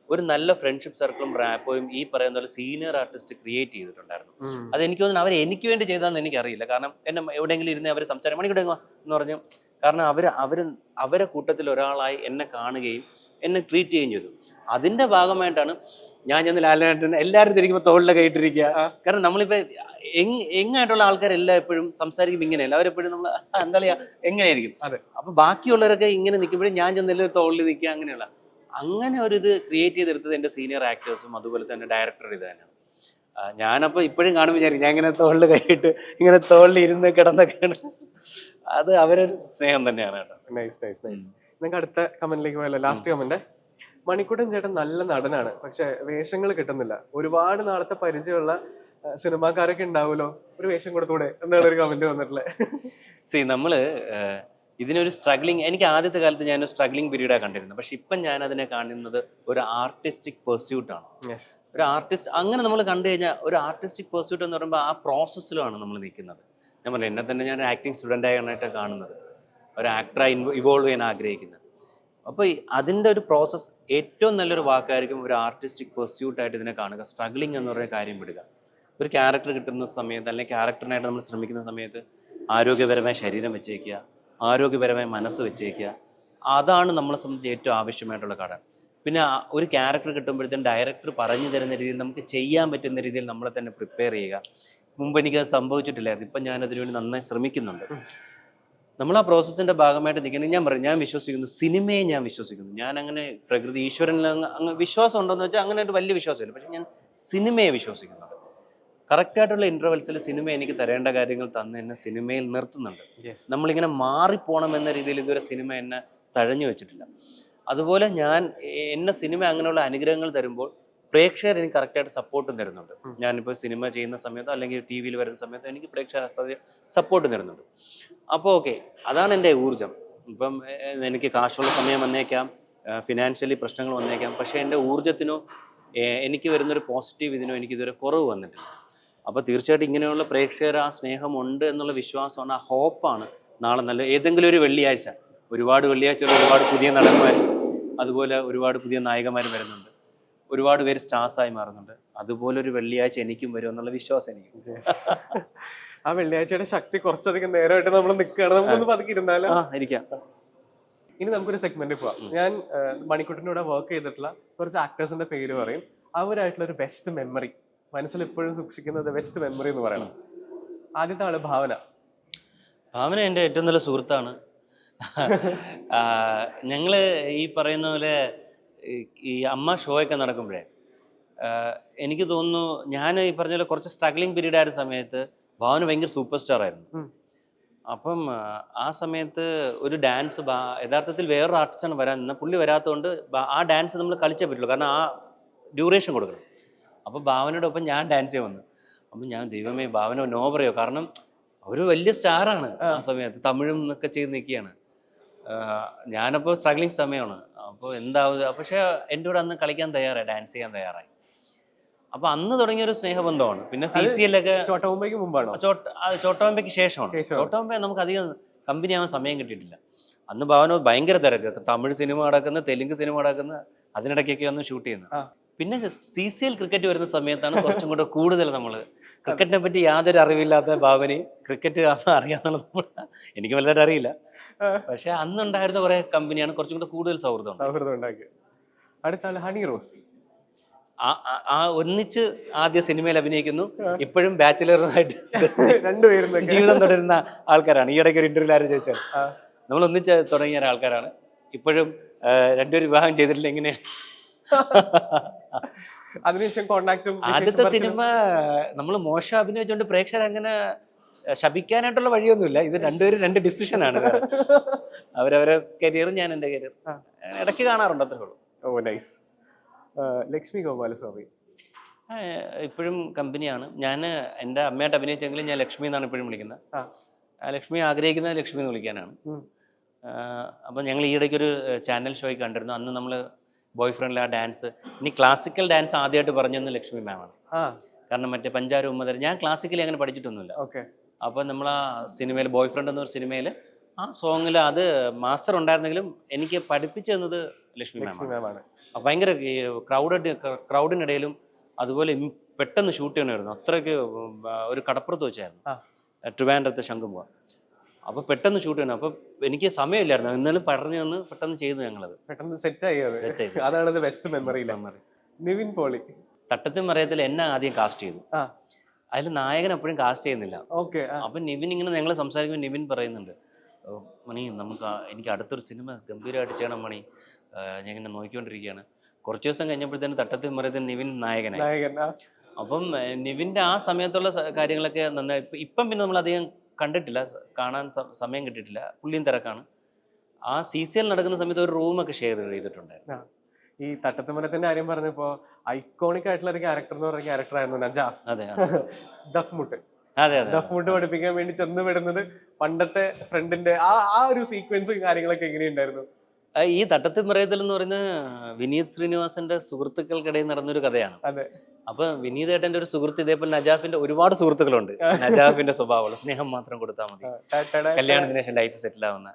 ഒരു നല്ല ഫ്രണ്ട്ഷിപ്പ് സർക്കിളും റാപ്പോയും ഈ പറയുന്ന പോലെ സീനിയർ ആർട്ടിസ്റ്റ് ക്രിയേറ്റ് ചെയ്തിട്ടുണ്ടായിരുന്നു. അത് എനിക്ക് തോന്നുന്നു അവർ എനിക്ക് വേണ്ടി ചെയ്താന്ന് എനിക്കറിയില്ല. കാരണം എന്നെ എവിടെയെങ്കിലും ഇരുന്ന് അവർ സംസാരം മണിക്കൂടെ എന്ന് പറഞ്ഞു. കാരണം അവരെ കൂട്ടത്തിൽ ഒരാളായി എന്നെ കാണുകയും എന്നെ ട്രീറ്റ് ചെയ്യുകയും ചെയ്തു. അതിന്റെ ഭാഗമായിട്ടാണ് ഞാൻ ചെന്ന് ലാലേട്ടൻ എല്ലാവരും തിരിക്കുമ്പോൾ തോളിലെ കൈയിട്ടിരിക്കുക. കാരണം നമ്മളിപ്പോൾ എങ്ങായിട്ടുള്ള ആൾക്കാരെല്ലാം എപ്പോഴും സംസാരിക്കുമ്പോൾ ഇങ്ങനെയല്ല, അവരെപ്പോഴും നമ്മൾ എന്താ പറയുക എങ്ങനെയായിരിക്കും. അപ്പൊ ബാക്കിയുള്ളവരൊക്കെ ഇങ്ങനെ നിൽക്കുമ്പോഴും ഞാൻ ചെന്ന് എല്ലാവരും തോളിൽ നിൽക്കുക, അങ്ങനെയുള്ള അങ്ങനെ ഒരു ഇത് ക്രിയേറ്റ് ചെയ്തെടുത്തത് എൻ്റെ സീനിയർ ആക്ടേഴ്സും അതുപോലെ തന്നെ ഡയറക്ടർ ഇത് തന്നെയാണ്. ഞാനപ്പോൾ ഇപ്പോഴും കാണുമ്പോൾ വിചാരിക്കും ഞാൻ ഇങ്ങനെ തോളിൽ കൈയിട്ട് ഇങ്ങനെ തോളിൽ ഇരുന്ന് കിടന്നൊക്കെയാണ് അത് അവരൊരു സ്നേഹം തന്നെയാണ് കേട്ടോ. Nice nice nice. നിങ്ങൾക്ക് അടുത്ത കമന്റിലേക്ക് പോയല്ലോ, ലാസ്റ്റ് കമന്റ്. മണിക്കുട്ടൻ ചേട്ടൻ നല്ല നടനാണ്, പക്ഷെ വേഷങ്ങൾ കിട്ടുന്നില്ല. ഒരുപാട് നാളത്തെ പരിചയമുള്ള സിനിമാക്കാരൊക്കെ ഉണ്ടാവുമല്ലോ, ഒരു വേഷം കൊടുത്തൂടെ എന്നുള്ള ഒരു കമന്റ് വന്നിട്ടുള്ളത്. നമ്മള് ഇതിനൊരു സ്ട്രഗ്ലിങ്, എനിക്ക് ആദ്യത്തെ കാലത്ത് ഞാനൊരു സ്ട്രഗ്ലിംഗ് പീരീഡാണ് കണ്ടിരുന്നത്. പക്ഷെ ഇപ്പം ഞാൻ അതിനെ കാണുന്നത് ഒരു ആർട്ടിസ്റ്റിക് പെർസ്യൂട്ടാണ്. ഒരു ആർട്ടിസ്റ്റ് അങ്ങനെ നമ്മൾ കണ്ടു കഴിഞ്ഞാൽ ഒരു ആർട്ടിസ്റ്റിക് പെർസ്യൂട്ട് എന്ന് പറയുമ്പോൾ ആ പ്രോസസ്സിലാണ് നമ്മൾ നിൽക്കുന്നത്. ഞാൻ പറഞ്ഞു, എന്നെ തന്നെ ഞാൻ ആക്ടിങ് സ്റ്റുഡൻ്റായിട്ടാണ് കാണുന്നത്, ഒരു ആക്ടറായി ഇവോൾവ് ചെയ്യാൻ ആഗ്രഹിക്കുന്നത്. അപ്പോൾ അതിൻ്റെ ഒരു പ്രോസസ്സ് ഏറ്റവും നല്ലൊരു വാക്കായിരിക്കും ഒരു ആർട്ടിസ്റ്റിക് പെർസ്യൂട്ടായിട്ട് ഇതിനെ കാണുക. സ്ട്രഗ്ലിംഗ് എന്ന് പറയുന്ന കാര്യം വിടുക. ഒരു ക്യാരക്ടർ കിട്ടുന്ന സമയത്ത് അല്ലെങ്കിൽ ക്യാരക്ടറിനായിട്ട് നമ്മൾ ശ്രമിക്കുന്ന സമയത്ത് ആരോഗ്യപരമായ ശരീരം വെച്ചേക്കുക, ആരോഗ്യപരമായ മനസ്സ് വെച്ചേക്കുക. അതാണ് നമ്മളെ സംബന്ധിച്ച് ഏറ്റവും ആവശ്യമായിട്ടുള്ള ഘടകം. പിന്നെ ഒരു ക്യാരക്ടർ കിട്ടുമ്പോഴത്തേക്കും ഡയറക്ടർ പറഞ്ഞു തരുന്ന രീതിയിൽ നമുക്ക് ചെയ്യാൻ പറ്റുന്ന രീതിയിൽ നമ്മളെ തന്നെ പ്രിപ്പയർ ചെയ്യുക. മുമ്പ് എനിക്കത് സംഭവിച്ചിട്ടില്ലായിരുന്നു, ഇപ്പം ഞാനതിനുവേണ്ടി നന്നായി ശ്രമിക്കുന്നുണ്ട്. നമ്മൾ ആ പ്രോസസ്സിൻ്റെ ഭാഗമായിട്ട് നിൽക്കണമെങ്കിൽ ഞാൻ പറയും, ഞാൻ വിശ്വസിക്കുന്നു, സിനിമയെ ഞാൻ വിശ്വസിക്കുന്നു. ഞാൻ അങ്ങനെ പ്രകൃതി ഈശ്വരനിൽ അങ്ങ് വിശ്വാസം ഉണ്ടോയെന്ന് വെച്ചാൽ അങ്ങനെ ഒരു വലിയ വിശ്വാസമില്ല. പക്ഷെ ഞാൻ സിനിമയെ വിശ്വസിക്കുന്നുണ്ട്. കറക്റ്റായിട്ടുള്ള ഇൻ്റർവെൽസിൽ സിനിമ എനിക്ക് തരേണ്ട കാര്യങ്ങൾ തന്ന് എന്നെ സിനിമയിൽ നിർത്തുന്നുണ്ട്. നമ്മളിങ്ങനെ മാറിപ്പോണം എന്ന രീതിയിൽ ഇതുവരെ സിനിമ എന്നെ തഴഞ്ഞു വെച്ചിട്ടില്ല. അതുപോലെ എന്നെ സിനിമ അങ്ങനെയുള്ള അനുഗ്രഹങ്ങൾ തരുമ്പോൾ പ്രേക്ഷകർ എനിക്ക് കറക്റ്റായിട്ട് സപ്പോർട്ടും തരുന്നുണ്ട്. ഞാനിപ്പോൾ സിനിമ ചെയ്യുന്ന സമയത്തോ അല്ലെങ്കിൽ ടി വിയിൽ വരുന്ന സമയത്തോ എനിക്ക് പ്രേക്ഷകർ സപ്പോർട്ടും തരുന്നുണ്ട്. അപ്പോൾ ഓക്കെ, അതാണ് എൻ്റെ ഊർജ്ജം. ഇപ്പം എനിക്ക് കാശുള്ള സമയം വന്നേക്കാം, ഫിനാൻഷ്യലി പ്രശ്നങ്ങൾ വന്നേക്കാം, പക്ഷേ എൻ്റെ ഊർജ്ജത്തിനോ എനിക്ക് വരുന്നൊരു പോസിറ്റീവ് ഇതിനോ എനിക്കിതുവരെ കുറവ് വന്നിട്ടില്ല. അപ്പോൾ തീർച്ചയായിട്ടും ഇങ്ങനെയുള്ള പ്രേക്ഷകർ ആ സ്നേഹമുണ്ട് എന്നുള്ള വിശ്വാസമാണ്, ആ ഹോപ്പാണ്. നാളെ നല്ല ഏതെങ്കിലും ഒരു വെള്ളിയാഴ്ച, ഒരുപാട് വെള്ളിയാഴ്ചകൾ ഒരുപാട് പുതിയ നടന്മാരും അതുപോലെ ഒരുപാട് പുതിയ നായികമാരും വരുന്നുണ്ട്, ഒരുപാട് പേര് സ്റ്റാർസായി മാറുന്നുണ്ട്. അതുപോലെ ഒരു വെള്ളിയാഴ്ച എനിക്കും വരും എന്നുള്ള വിശ്വാസം എനിക്ക്. ആ വെള്ളിയാഴ്ചയുടെ ശക്തി കുറച്ചധികം നേരമായിട്ട് നമ്മൾ നിൽക്കുകയാണ്. നമുക്കൊന്ന് പതുക്കെ ഇരുന്നാലോ? ഇരിക്കാം. ഇനി നമുക്കൊരു സെഗ്മെന്റ് പോവാം. ഞാൻ മണിക്കുട്ടൻ്റെ കൂടെ വർക്ക് ചെയ്തിട്ടുള്ള കുറച്ച് ആക്ടേഴ്സിന്റെ പേര് പറയും. അവരായിട്ടുള്ള ഒരു ബെസ്റ്റ് മെമ്മറി, മനസ്സിൽ എപ്പോഴും സൂക്ഷിക്കുന്നത് ബെസ്റ്റ് മെമ്മറി എന്ന് പറയണം. ആദ്യത്തെ ആള് ഭാവന. ഭാവന എൻ്റെ ഏറ്റവും നല്ല സുഹൃത്താണ്. ഞങ്ങള് ഈ പറയുന്ന പോലെ ഈ അമ്മ ഷോയൊക്കെ നടക്കുമ്പോഴേ എനിക്ക് തോന്നുന്നു, ഞാൻ ഈ പറഞ്ഞ പോലെ കുറച്ച് സ്ട്രഗ്ലിംഗ് പീരീഡ് ആയ സമയത്ത് ഭാവന ഭയങ്കര സൂപ്പർ സ്റ്റാർ ആയിരുന്നു. അപ്പം ആ സമയത്ത് ഒരു ഡാൻസ് യഥാർത്ഥത്തിൽ വേറൊരു ആർട്ടിസ്റ്റാണ് വരാൻ നിന്നത്. പുള്ളി വരാത്തതുകൊണ്ട് ആ ഡാൻസ് നമ്മൾ കളിച്ചേ പറ്റുള്ളൂ, കാരണം ആ ഡ്യൂറേഷൻ കൊടുക്കണം. അപ്പോൾ ഭാവനയുടെ ഒപ്പം ഞാൻ ഡാൻസ് ചെയ്യാൻ വന്നു. അപ്പം ഞാൻ ദൈവമേ, ഭാവന നോ പറയോ, കാരണം ഒരു വലിയ സ്റ്റാറാണ് ആ സമയത്ത്, തമിഴും ഒക്കെ ചെയ്ത് നിൽക്കുകയാണ്. ഞാനപ്പോൾ സ്ട്രഗ്ലിംഗ് സമയമാണ്. അപ്പോൾ എന്താവുക, പക്ഷേ എൻ്റെ കൂടെ അന്ന് കളിക്കാൻ തയ്യാറായി, ഡാൻസ് ചെയ്യാൻ തയ്യാറായി. അപ്പോൾ അന്ന് തുടങ്ങിയൊരു സ്നേഹബന്ധമാണ്. പിന്നെ CCL ഒക്കെ ചോട്ടമുമ്പയ്ക്ക് മുമ്പാണോ? ചോട്ടമുമ്പയ്ക്ക് ശേഷമാണ്. ചോട്ടമുമ്പ നമുക്ക് അധികം കമ്പനി ആവാൻ സമയം കിട്ടിയിട്ടില്ല. അന്ന് ഭാവന ഭയങ്കര തിരക്ക്, തമിഴ് സിനിമ നടക്കുന്ന, തെലുങ്ക് സിനിമ നടക്കുന്ന, അതിനിടയ്ക്കൊക്കെ ഒന്ന് ഷൂട്ട് ചെയ്യുന്നത്. പിന്നെ CCL ക്രിക്കറ്റ് വരുന്ന സമയത്താണ് കുറച്ചും കൂടെ കൂടുതൽ നമ്മൾ ക്രിക്കറ്റിനെ പറ്റി യാതൊരു അറിവില്ലാത്ത ഭാവനയും ക്രിക്കറ്റ് അറിയാന്നുള്ളത് എനിക്ക് വലുതായിട്ട് അറിയില്ല. പക്ഷെ അന്നുണ്ടായിരുന്ന കുറെ കമ്പനിയാണ് കുറച്ചും കൂടെ കൂടുതൽ സൗഹൃദം ഉണ്ടാക്കി. അടുത്ത ആള് ഹണി റോസ്. ആ ഒന്നിച്ച് ആദ്യ സിനിമയിൽ അഭിനയിക്കുന്നു, ഇപ്പോഴും ബാച്ചിലറായിട്ട് രണ്ടുപേരും ജീവിതം തുടരുന്ന ആൾക്കാരാണ്. ഈ ഇടയ്ക്ക് ഒരു ഇന്റർവ്യൂ ആരും ചോദിച്ചാൽ നമ്മൾ ഒന്നിച്ച് തുടങ്ങിയ ആൾക്കാരാണ്. ഇപ്പോഴും രണ്ടുപേരും വിവാഹം ചെയ്തിട്ടില്ല. എങ്ങനെ അതിനുശേഷം കോണ്ടാക്റ്റും. ആദ്യത്തെ സിനിമ നമ്മൾ മോശം അഭിനയിച്ചുകൊണ്ട് പ്രേക്ഷകർ അങ്ങനെ ശപിക്കാനായിട്ടുള്ള വഴിയൊന്നുമില്ല. ഇത് രണ്ടുപേരും രണ്ട് ഡിസിഷനാണ്. അവരവരെ കരിയറും ഞാൻ എൻ്റെ കരിയർ ഇടയ്ക്ക് കാണാറുണ്ട്, അത്രേ ഉള്ളൂ. ഓ നൈസ്. ലക്ഷ്മി ഗോപാലസ്വാമി ഇപ്പോഴും കമ്പനിയാണ്. ഞാൻ എൻ്റെ അമ്മയായിട്ട് അഭിനയിച്ചെങ്കിലും ഞാൻ ലക്ഷ്മി എന്നാണ് ഇപ്പോഴും വിളിക്കുന്നത്. ലക്ഷ്മി ആഗ്രഹിക്കുന്നത് ലക്ഷ്മി എന്ന് വിളിക്കാനാണ്. അപ്പം ഞങ്ങൾ ഈ ഇടയ്ക്കൊരു ചാനൽ ഷോയിൽ കണ്ടിരുന്നു. അന്ന് നമ്മൾ ബോയ് ഫ്രണ്ടിലെ ആ ഡാൻസ്, ഇനി ക്ലാസിക്കൽ ഡാൻസ് ആദ്യമായിട്ട് പറഞ്ഞെന്ന് ലക്ഷ്മി മാമാണ്. കാരണം മറ്റേ പഞ്ചാര ഉമ്മതര ഞാൻ ക്ലാസിക്കലി അങ്ങനെ പഠിച്ചിട്ടൊന്നുമില്ല. അപ്പോൾ നമ്മൾ ആ സിനിമയിൽ ബോയ് ഫ്രണ്ട് എന്നൊരു സിനിമയിൽ ആ സോങ്ങിൽ അത് മാസ്റ്റർ ഉണ്ടായിരുന്നെങ്കിലും എനിക്ക് പഠിപ്പിച്ചു തന്നത് ലക്ഷ്മി മാമാണ്. ഭയങ്കര ക്രൗഡിനിടയിലും അതുപോലെ പെട്ടെന്ന് ഷൂട്ട് ചെയ്യണമായിരുന്നു. അത്രയ്ക്ക് ഒരു കടപ്പുറത്ത് വെച്ചായിരുന്നു, ട്രിവാൻഡ്രത്തെ ശംഖുമുഖ. അപ്പോൾ പെട്ടെന്ന് ഷൂട്ട് ചെയ്യണം. അപ്പോൾ എനിക്ക് സമയമില്ലായിരുന്നു, എന്നാലും പറഞ്ഞു തന്ന് പെട്ടെന്ന് ചെയ്തു. ഞങ്ങളത് പെട്ടെന്ന് സെറ്റായി. അതാണ് ബെസ്റ്റ് മെമ്മറി. നിവിൻ പോളി. തട്ടത്തിൽ മറയത്തിൽ എന്നെ ആദ്യം കാസ്റ്റ് ചെയ്തു. അതിൽ നായകൻ എപ്പോഴും കാസ്റ്റ് ചെയ്യുന്നില്ല. അപ്പം നിവിൻ ഇങ്ങനെ ഞങ്ങൾ സംസാരിക്കുമ്പോൾ നിവിൻ പറയുന്നുണ്ട്, മണി എനിക്ക് അടുത്തൊരു സിനിമ ഗംഭീരമായിട്ട് ചെയ്യണം മണി, ഞാൻ ഇങ്ങനെ നോക്കിക്കൊണ്ടിരിക്കുകയാണ്. കുറച്ച് ദിവസം കഴിഞ്ഞപ്പോഴത്തേന് തട്ടത്തിൽ മറയത്തിൽ നിവിൻ നായകനായി. അപ്പം നിവിൻ്റെ ആ സമയത്തുള്ള കാര്യങ്ങളൊക്കെ നന്നായി. ഇപ്പം പിന്നെ നമ്മളധികം കണ്ടിട്ടില്ല, കാണാൻ സമയം കിട്ടിയിട്ടില്ല, പുള്ളിയും തിരക്കാണ്. ആ CCL നടക്കുന്ന സമയത്ത് ഒരു റൂമൊക്കെ ഷെയർ ചെയ്തിട്ടുണ്ടായിരുന്നു. ഈ തട്ടത്തുമരത്തിന്റെ കാര്യം പറഞ്ഞപ്പോ ഐക്കോണിക് ആയിട്ടുള്ള ഒരു ക്യാരക്ടർ എന്ന് പറഞ്ഞ ക്യാരക്ടർ ആയിരുന്നു നജാഫ്. അതെ ദഫ്മുട്ട് അതെ അതെ ദഫ്മുട്ട് പഠിപ്പിക്കാൻ വേണ്ടി ചെന്ന് വിടുന്നത് പണ്ടത്തെ ഫ്രണ്ടിന്റെ ആ ഒരു സീക്വൻസും കാര്യങ്ങളൊക്കെ എങ്ങനെയുണ്ടായിരുന്നു? ഈ തട്ടത്തിമറയത്തിൽ എന്ന് പറയുന്നത് വിനീത് ശ്രീനിവാസന്റെ സുഹൃത്തുക്കൾക്കിടയിൽ നടന്നൊരു കഥയാണ്. അതെ. അപ്പൊ വിനീത് ഏട്ടന്റെ ഒരു സുഹൃത്ത് ഇതേപോലെ നജാഫിന്റെ ഒരുപാട് സുഹൃത്തുക്കളുണ്ട്. നജാഫിന്റെ സ്വഭാവമുള്ള സ്നേഹം മാത്രം കൊടുത്താൽ മതി, കല്യാണത്തിന് ശേഷം ലൈഫ് സെറ്റിൽ ആവുന്ന.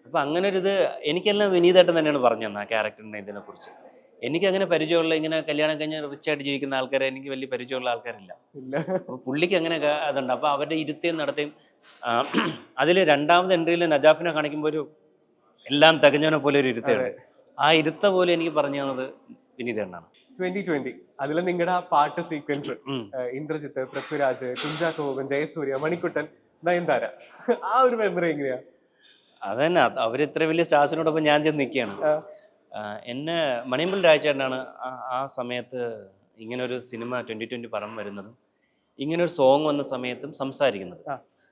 അപ്പൊ അങ്ങനെ ഒരു ഇത് എനിക്കെല്ലാം വിനീത് ഏട്ടൻ തന്നെയാണ് പറഞ്ഞു തന്നെ ആ ക്യാരക്ടറിനെ ഇതിനെ കുറിച്ച്. എനിക്ക് അങ്ങനെ പരിചയമുള്ള ഇങ്ങനെ കല്യാണം കഴിഞ്ഞ് റിച്ചായിട്ട് ജീവിക്കുന്ന ആൾക്കാരെ എനിക്ക് വലിയ പരിചയമുള്ള ആൾക്കാരില്ല. അപ്പൊ പുള്ളിക്ക് അങ്ങനെ അതുണ്ട്. അപ്പൊ അവരുടെ ഇരുത്തേയും നടത്തേയും അതിൽ രണ്ടാമത് എൻട്രിയിൽ നജാഫിനെ കാണിക്കുമ്പോൾ ഒരു എല്ലാം തികഞ്ഞവനെ പോലെ ഒരു ഇരുത്തമുണ്ട്. ആ ഇരുത്ത പോലെ എനിക്ക് പറഞ്ഞു തന്നത് വിനീത് ഏട്ടനാണ്. 2020 അതിൽ നിങ്ങളുടെ ആ പാട്ട് സീക്വൻസ്, ഇന്ദ്രജിത്ത്, പൃഥ്വിരാജ്, കുഞ്ചാക്കോ ബോബൻ, ജയസൂര്യ, മണിക്കുട്ടൻ, നയൻതാര, ആ ഒരു മെമ്മറി എങ്ങനെയാ? അതന്നെ, അവരിത്ര വലിയ സ്റ്റാർസിനോടൊപ്പം ഞാൻ ചെന്ന് നിൽക്കുകയാണ്. എന്നെ മണിയമ്പൽ രാജേട്ടനാണ് ആ സമയത്ത് ഇങ്ങനൊരു സിനിമ 2020 പടം വരുന്നതും ഇങ്ങനൊരു സോങ് വന്ന സമയത്തും സംസാരിക്കുന്നത്.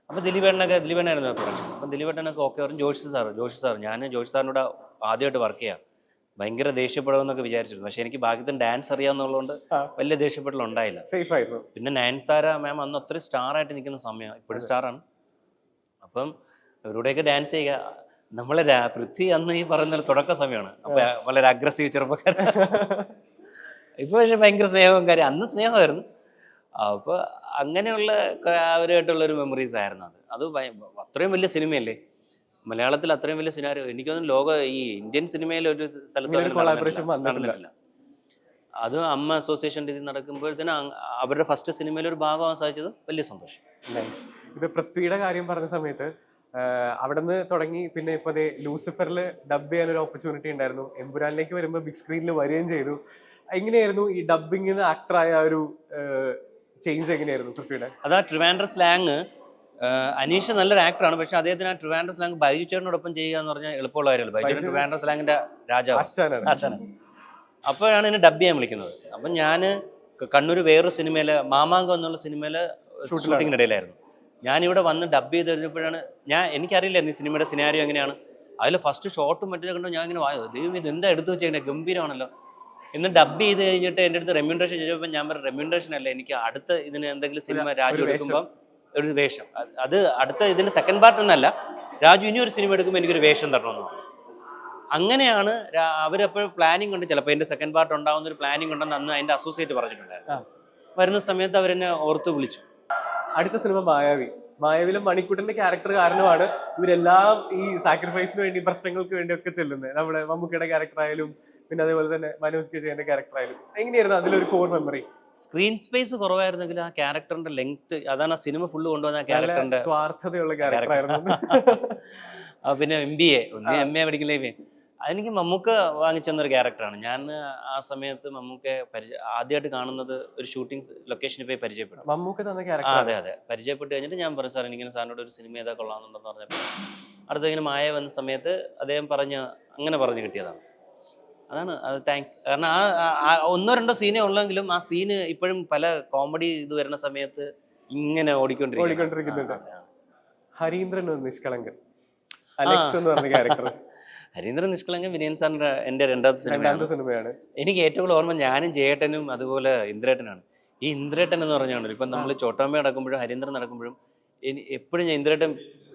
അപ്പോൾ ദിലീപേട്ടനായിരുന്നു പ്രൊഡക്ഷൻ. അപ്പം ദിലീപേട്ടനൊക്കെ ഓക്കെ പറഞ്ഞു. ജോഷി സാർ ഞാൻ ജോഷി സാറിനോട് ആദ്യമായിട്ട് വർക്ക് ചെയ്യാം, ഭയങ്കര ദേഷ്യപ്പെടുമെന്നൊക്കെ വിചാരിച്ചിരുന്നു. പക്ഷെ എനിക്ക് ഭാഗ്യത്തിന് ഡാൻസ് അറിയാവുന്നതുകൊണ്ട് വലിയ ദേഷ്യപ്പെടലുണ്ടായില്ല. സേഫ് ആയിരുന്നു. പിന്നെ നയൻതാര മാം അന്ന് അത്രയും സ്റ്റാറായിട്ട് നിൽക്കുന്ന സമയം, ഇപ്പോഴും സ്റ്റാറാണ്. അപ്പം ഇവരുടെയൊക്കെ ഡാൻസ് ചെയ്യുക, നമ്മളെ പൃഥ്വി അന്ന് ഈ പറയുന്ന തുടക്ക സമയമാണ്. അപ്പൊ വളരെ അഗ്രസീവ് ചെറുപ്പക്കാരൻ. ഇപ്പൊ പക്ഷെ ഭയങ്കര സ്നേഹവും കാര്യം, അന്ന് സ്നേഹമായിരുന്നു. അപ്പൊ അങ്ങനെയുള്ള അവരുമായിട്ടുള്ള ഒരു മെമ്മറീസ് ആയിരുന്നു അത്. അത്രയും വലിയ സിനിമയല്ലേ, മലയാളത്തിൽ അത്രയും വലിയ സിനിമ എനിക്കൊന്നും ഈ ഇന്ത്യൻ സിനിമയിൽ ഒരു സ്ഥലത്ത് നടന്നിട്ടില്ല. അത് അമ്മ അസോസിയേഷൻ്റെ ഇത് നടക്കുമ്പോഴത്തേന് അവരുടെ ഫസ്റ്റ് സിനിമയിൽ ഒരു ഭാഗമാകാൻ സാധിച്ചത് വലിയ സന്തോഷം. ഇത് പൃഥ്വിയുടെ കാര്യം പറഞ്ഞ സമയത്ത് അവിടെ നിന്ന് തുടങ്ങി പിന്നെ ഇപ്പൊ ലൂസിഫറിൽ ഡബ് ചെയ്യാൻ ഒരു ഓപ്പർച്യൂണിറ്റി ഉണ്ടായിരുന്നു. എമ്പുരാനിലേക്ക് വരുമ്പോൾ ബിഗ് സ്ക്രീനിൽ വരികയും ചെയ്തു. എങ്ങനെയായിരുന്നു ഈ ഡബിങ്ങിന് ആക്ടറായ ഒരു ചേഞ്ച് എങ്ങനെയായിരുന്നു പൃഥ്വിയുടെ? അതാ ട്രിവാൻഡ്രം സ്ലാങ്. അനീഷ് നല്ലൊരു ആക്ടറാണ്, പക്ഷെ അദ്ദേഹത്തിന് ആ ട്രിവാൻഡ്രം സ്ലാങ് ബൈജു ചേട്ടനോടൊപ്പം ചെയ്യുക എന്ന് പറഞ്ഞാൽ എളുപ്പമുള്ള കാര്യമല്ല. ബൈജു ചേട്ടൻ ട്രിവാൻഡ്രം സ്ലാങ്ങിന്റെ രാജാവ്, ആശാനാണ്. അപ്പോഴാണ് എന്നെ ഡബ് ചെയ്യാൻ വിളിക്കുന്നത്. അപ്പം ഞാൻ കണ്ണൂർ വേറൊരു സിനിമയില് മാമാങ്കം എന്നുള്ള സിനിമയില് ഷൂട്ടിങ്ങിനിടയിലായിരുന്നു. ഞാനിവിടെ വന്ന് ഡബ് ചെയ്ത് കഴിഞ്ഞപ്പോഴാണ് എനിക്കറിയില്ലായിരുന്നു ഈ സിനിമയുടെ സിനാരിയോ എങ്ങനെയാണ്. അതിൽ ഫസ്റ്റ് ഷോട്ടും മറ്റേ കണ്ടോ ഞാൻ ഇങ്ങനെ വായോ ദൈവം ഇത് എന്താ എടുത്തു വെച്ചേക്കണേ, ഗംഭീരമാണല്ലോ. ഇന്ന് ഡബ് ചെയ്ത് കഴിഞ്ഞിട്ട് എൻ്റെ അടുത്ത് റെമ്യൂണറേഷൻ ചോദിച്ചപ്പോൾ ഞാൻ പറഞ്ഞു റെമ്യൂണറേഷൻ അല്ല, എനിക്ക് അടുത്ത ഇതിന് എന്തെങ്കിലും സിനിമ രാജു എടുക്കുമ്പം ഒരു വേഷം, അത് അടുത്ത ഇതിന് സെക്കൻഡ് പാർട്ട് എന്നല്ല, രാജു ഇനി ഒരു സിനിമ എടുക്കുമ്പോൾ എനിക്കൊരു വേഷം തരണമെന്ന് പറഞ്ഞു. അങ്ങനെയാണ് അവരെപ്പോഴും പ്ലാനിങ് ഉണ്ട്, ചിലപ്പോൾ എൻ്റെ സെക്കൻഡ് പാർട്ട് ഉണ്ടാകുന്ന ഒരു പ്ലാനിങ് ഉണ്ടെന്ന് അന്ന് അതിൻ്റെ അസോസിയേറ്റ് പറഞ്ഞിട്ടുണ്ടായിരുന്നു. വരുന്ന സമയത്ത് അവരെന്നെ ഓർത്ത് വിളിച്ചു. അടുത്ത സിനിമ മായാവിയിലും മണിക്കുട്ടന്റെ ക്യാരക്ടർ കാരണമാണ് ഇവരെല്ലാം ഈ സാക്രിഫൈസിന് വേണ്ടി, പ്രശ്നങ്ങൾക്ക് വേണ്ടി ഒക്കെ ചെല്ലുന്നത്. നമ്മുടെ മമ്മൂക്കയുടെ ക്യാരക്ടർ ആയാലും പിന്നെ അതേപോലെ തന്നെ മനോജ് കെ ജയന്റെ ക്യാരക്ടർ ആയാലും എങ്ങനെയായിരുന്നു അതിലൊരു കോർ മെമ്മറി? സ്ക്രീൻ സ്പേസ് കുറവായിരുന്നെങ്കിൽ ആ ക്യാരക്ടറിന്റെ ലെങ്ത്, അതാണ് ആ സിനിമ ഫുള്ള് കൊണ്ടുവന്ന ആ ക്യാരക്ടറിന്റെ സ്വാർത്ഥതയുള്ള ക്യാരക്ടർ ആയിരുന്നു. പിന്നെ MBA MA പഠിക്കില്ലേ, അതെനിക്ക് മമ്മൂക്ക വാങ്ങിച്ചെന്നൊരു ക്യാരക്ടറാണ്. ഞാൻ ആ സമയത്ത് മമ്മൂക്ക ആദ്യമായിട്ട് കാണുന്നത് ഒരു ഷൂട്ടിംഗ് ലൊക്കേഷനിൽ പോയി പരിചയപ്പെടും. മമ്മൂക്ക തന്ന ക്യാരക്ടർ? അതെ. പരിചയപ്പെട്ട് കഴിഞ്ഞിട്ട് ഞാൻ പറഞ്ഞു സാർ എനിക്കിങ്ങനെ സാറിനോട് ഒരു സിനിമ ഏതാ കൊള്ളാമെന്നുണ്ടെന്ന് പറഞ്ഞപ്പോൾ അടുത്ത ഇങ്ങനെ മായ വന്ന സമയത്ത് അദ്ദേഹം അങ്ങനെ പറഞ്ഞു കിട്ടിയതാണ്. അതാണ് അത്. താങ്ക്സ്. കാരണം ആ ഒന്നോ രണ്ടോ സീനേ ഉള്ളെങ്കിലും ആ സീന് ഇപ്പോഴും പല കോമഡി ഇത് വരുന്ന സമയത്ത് ഇങ്ങനെ ഓടിക്കൊണ്ടിരിക്കുന്നുണ്ട്. ഹരീന്ദ്രൻ നിഷ്കളങ്കൻ, അലക്സ് എന്ന് പറഞ്ഞ ക്യാരക്ടർ. ഹരീന്ദ്രൻ നിഷ്കളങ്കൻ വിനയൻ സാറിന്റെ എൻ്റെ രണ്ടാമത്തെ സിനിമയാണ്. എനിക്ക് ഏറ്റവും കൂടുതൽ ഓർമ്മ ഞാനും ജയേട്ടനും അതുപോലെ ഇന്ദ്രേട്ടനാണ്. ഈ ഇന്ദ്രേട്ടൻ എന്ന് പറഞ്ഞാണല്ലോ ഇപ്പം നമ്മൾ ചോട്ടാമ്മ നടക്കുമ്പോഴും ഹരീന്ദ്രൻ നടക്കുമ്പോഴും എപ്പോഴും ഞാൻ ഇന്ദ്രേട്ടൻ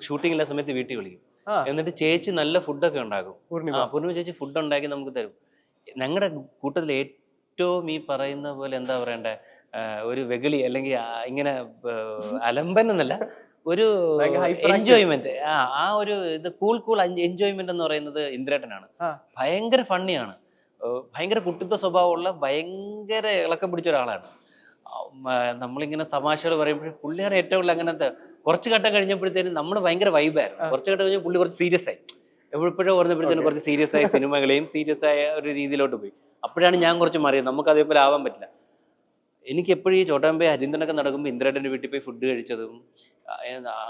ഷൂട്ടിംഗ് ഇല്ലാത്ത സമയത്ത് വീട്ടിൽ വിളിക്കും. എന്നിട്ട് ചേച്ചി നല്ല ഫുഡൊക്കെ ഉണ്ടാക്കും. പൂർണിമ ചേച്ചി ഫുഡ് ഉണ്ടാക്കി നമുക്ക് തരും. ഞങ്ങളുടെ കൂട്ടത്തിൽ ഏറ്റവും ഈ പറയുന്ന പോലെ എന്താ പറയണ്ടേ, ഒരു വെകിളി അല്ലെങ്കിൽ ഇങ്ങനെ അലമ്പൻ എന്നല്ല, ഒരു എൻജോയ്മെന്റ്, ആ ഒരു ഇത് കൂൾ എൻജോയ്മെന്റ് എന്ന് പറയുന്നത് ഇന്ദ്രേട്ടനാണ്. ഭയങ്കര ഫണ്ണിയാണ്, ഭയങ്കര കുട്ടിത്വ സ്വഭാവമുള്ള ഭയങ്കര ഇളക്കം പിടിച്ച ഒരാളാണ്. നമ്മളിങ്ങനെ തമാശകൾ പറയുമ്പോഴും പുള്ളിയാണ് ഏറ്റവും കൂടുതൽ അങ്ങനത്തെ. കുറച്ച് ഘട്ടം കഴിഞ്ഞപ്പോഴത്തേനും നമ്മൾ ഭയങ്കര വൈബായിരുന്നു. കുറച്ച് ഘട്ടം കഴിഞ്ഞാൽ പുള്ളി കുറച്ച് സീരിയസ് ആയി. എപ്പോഴും പറഞ്ഞപ്പോഴത്തേനും കുറച്ച് സീരിയസ് ആയ സിനിമകളെയും സീരിയസ് ആയ ഒരു രീതിയിലോട്ട് പോയി. അപ്പോഴാണ് ഞാൻ കുറച്ച് മാറിയത്. നമുക്ക് അതേപോലെ ആവാൻ പറ്റില്ല. എനിക്ക് എപ്പോഴും ഈ ചോട്ടാമ്പേ ഹരീന്ദ്രനൊക്കെ നടക്കുമ്പോൾ ഇന്ദ്രേട്ടൻ്റെ വീട്ടിൽ പോയി ഫുഡ് കഴിച്ചതും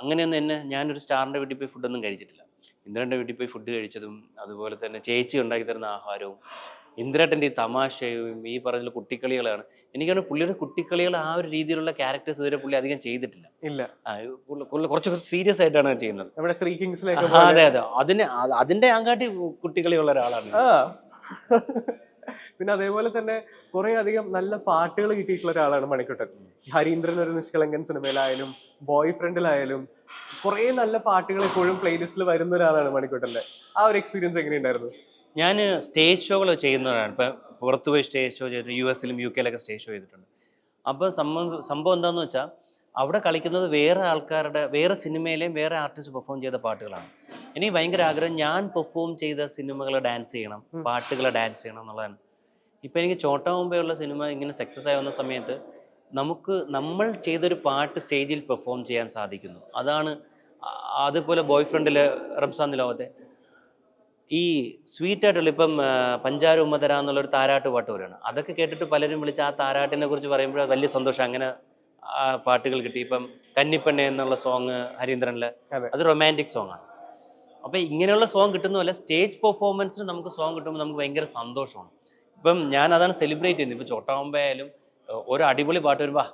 അങ്ങനെയൊന്നും ഞാനൊരു സ്റ്റാറിൻ്റെ വീട്ടിൽ പോയി ഫുഡൊന്നും കഴിച്ചിട്ടില്ല. ഇന്ദ്രേട്ടൻ്റെ വീട്ടിൽ പോയി ഫുഡ് കഴിച്ചതും അതുപോലെ തന്നെ ചേച്ചി ഉണ്ടാക്കി തരുന്ന ആഹാരവും ഇന്ദ്രേട്ടൻ്റെ ഈ തമാശയും ഈ പറഞ്ഞ കുട്ടിക്കളികളാണ്. എനിക്കാണ് പുള്ളിയുടെ കുട്ടിക്കളികൾ ആ ഒരു രീതിയിലുള്ള ക്യാരക്ടേഴ്സ് വരെ പുള്ളി അധികം ചെയ്തിട്ടില്ല. ഇല്ല, കുറച്ച് സീരിയസ് ആയിട്ടാണ് ചെയ്യുന്നത്. നമ്മുടെ ത്രീ കിങ്സിലേക്ക് അതെ അതെ, അതിന്റെ ആങ്കാട്ടി കുട്ടിക്കളിയുള്ള ഒരാളാണ്. പിന്നെ അതേപോലെ തന്നെ കുറെ അധികം നല്ല പാട്ടുകൾ കിട്ടിയിട്ടുള്ള ഒരാളാണ് മണിക്കുട്ടൻ. ഹരീന്ദ്രൻ ഒരു നിഷ്കളങ്കൻ സിനിമയിലായാലും ബോയ് ഫ്രണ്ടിലായാലും കുറെ നല്ല പാട്ടുകൾ എപ്പോഴും പ്ലേലിസ്റ്റിൽ വരുന്ന ഒരാളാണ് മണിക്കുട്ടന്റെ. ആ ഒരു എക്സ്പീരിയൻസ് എങ്ങനെയുണ്ടായിരുന്നു? ഞാൻ സ്റ്റേജ് ഷോകൾ ചെയ്യുന്നവരാണ്. ഇപ്പം പുറത്തുപോയി സ്റ്റേജ് ഷോ ചെയ്തിട്ടുണ്ട്, US-ലും UK-ലൊക്കെ സ്റ്റേജ് ഷോ ചെയ്തിട്ടുണ്ട്. അപ്പോൾ സംഭവം എന്താണെന്ന് വെച്ചാൽ അവിടെ കളിക്കുന്നത് വേറെ ആൾക്കാരുടെ, വേറെ സിനിമയിലെയും വേറെ ആർട്ടിസ്റ്റ് പെർഫോം ചെയ്ത പാട്ടുകളാണ്. എനിക്ക് ഭയങ്കര ആഗ്രഹം ഞാൻ പെർഫോം ചെയ്ത സിനിമകൾ ഡാൻസ് ചെയ്യണം, പാട്ടുകൾ ഡാൻസ് ചെയ്യണം എന്നുള്ളതാണ്. ഇപ്പം എനിക്ക് ചോട്ടാ മുംബൈയുള്ള സിനിമ ഇങ്ങനെ സക്സസ് ആയി വന്ന സമയത്ത് നമ്മൾ ചെയ്തൊരു പാട്ട് സ്റ്റേജിൽ പെർഫോം ചെയ്യാൻ സാധിക്കുന്നു. അതാണ്. അതുപോലെ ബോയ് ഫ്രണ്ടിൽ റംസാൻ നിലാവത്തെ ഈ സ്വീറ്റ് ആയിട്ടുള്ള ഇപ്പം പഞ്ചാര ഉമ്മതര എന്നുള്ളൊരു താരാട്ട് പാട്ട് വരികയാണ്. അതൊക്കെ കേട്ടിട്ട് പലരും വിളിച്ച് ആ താരാട്ടിനെ കുറിച്ച് പറയുമ്പോൾ വലിയ സന്തോഷം. അങ്ങനെ പാട്ടുകൾ കിട്ടി. ഇപ്പം കന്നിപ്പെണ്ണ എന്നുള്ള സോങ് ഹരീന്ദ്രനിലെ, അത് റൊമാൻറ്റിക് സോങ് ആണ്. അപ്പം ഇങ്ങനെയുള്ള സോങ് കിട്ടുന്നതല്ല, സ്റ്റേജ് പെർഫോമൻസിന് നമുക്ക് സോങ് കിട്ടുമ്പോൾ നമുക്ക് ഭയങ്കര സന്തോഷമാണ്. ഇപ്പം ഞാൻ അതാണ് സെലിബ്രേറ്റ് ചെയ്യുന്നത്. ഇപ്പം ചോട്ടാ മുംബൈ ആയാലും ഒരു അടിപൊളി പാട്ട് വരുമ്പോൾ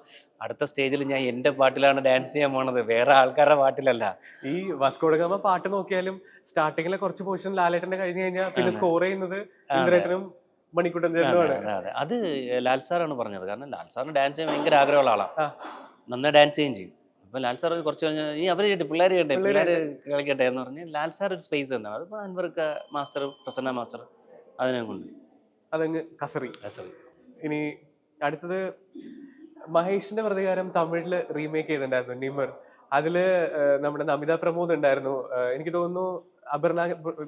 അടുത്ത സ്റ്റേജിൽ ഞാൻ എൻ്റെ പാട്ടിലാണ് ഡാൻസ് ചെയ്യാൻ പോണത്, വേറെ ആൾക്കാരുടെ പാട്ടിലല്ല. ഈ വാസ്കോ ഡ ഗാമ പാട്ട് നോക്കിയാലും സ്റ്റാർട്ടിങ്ങിലെ കുറച്ച് പോർഷൻ ലാലേട്ടന്റെ കഴിഞ്ഞ് കഴിഞ്ഞാൽ പിന്നെ സ്കോർ ചെയ്യുന്നത് ഇന്ദ്രേട്ടനും മണിക്കുട്ടൻ ചേട്ടനുമാണ്. അതെ, അത് ലാൽ സാറാണ് പറഞ്ഞത്. കാരണം ലാൽ സാറിന് ഡാൻസ് ചെയ്യാൻ ഭയങ്കര ആഗ്രഹമുള്ള ആളാണ്, നന്നായി ഡാൻസ് ചെയ്യുകയും ചെയ്യും. അപ്പം ലാൽ സാർ കുറച്ച് കഴിഞ്ഞാൽ ഈ അവർ കേട്ടെ പിള്ളേർ കളിക്കട്ടെ എന്ന് പറഞ്ഞ് ലാൽ സാർ ഒരു സ്പേസ് എന്താണ്, അതിപ്പോൾ അൻവർക്ക് മാസ്റ്റർ, പ്രസന്ന മാസ്റ്റർ അതിനെ കൊണ്ട് അതങ്ങ് കസറി. ഇനി അടുത്തത് മഹേഷിന്റെ പ്രതികാരം തമിഴില് റീമേക്ക് ചെയ്തിട്ടുണ്ടായിരുന്നു, നിമർ. അതില് നമ്മുടെ നമിത പ്രമോദ് ഉണ്ടായിരുന്നു. എനിക്ക് തോന്നുന്നു അപർണ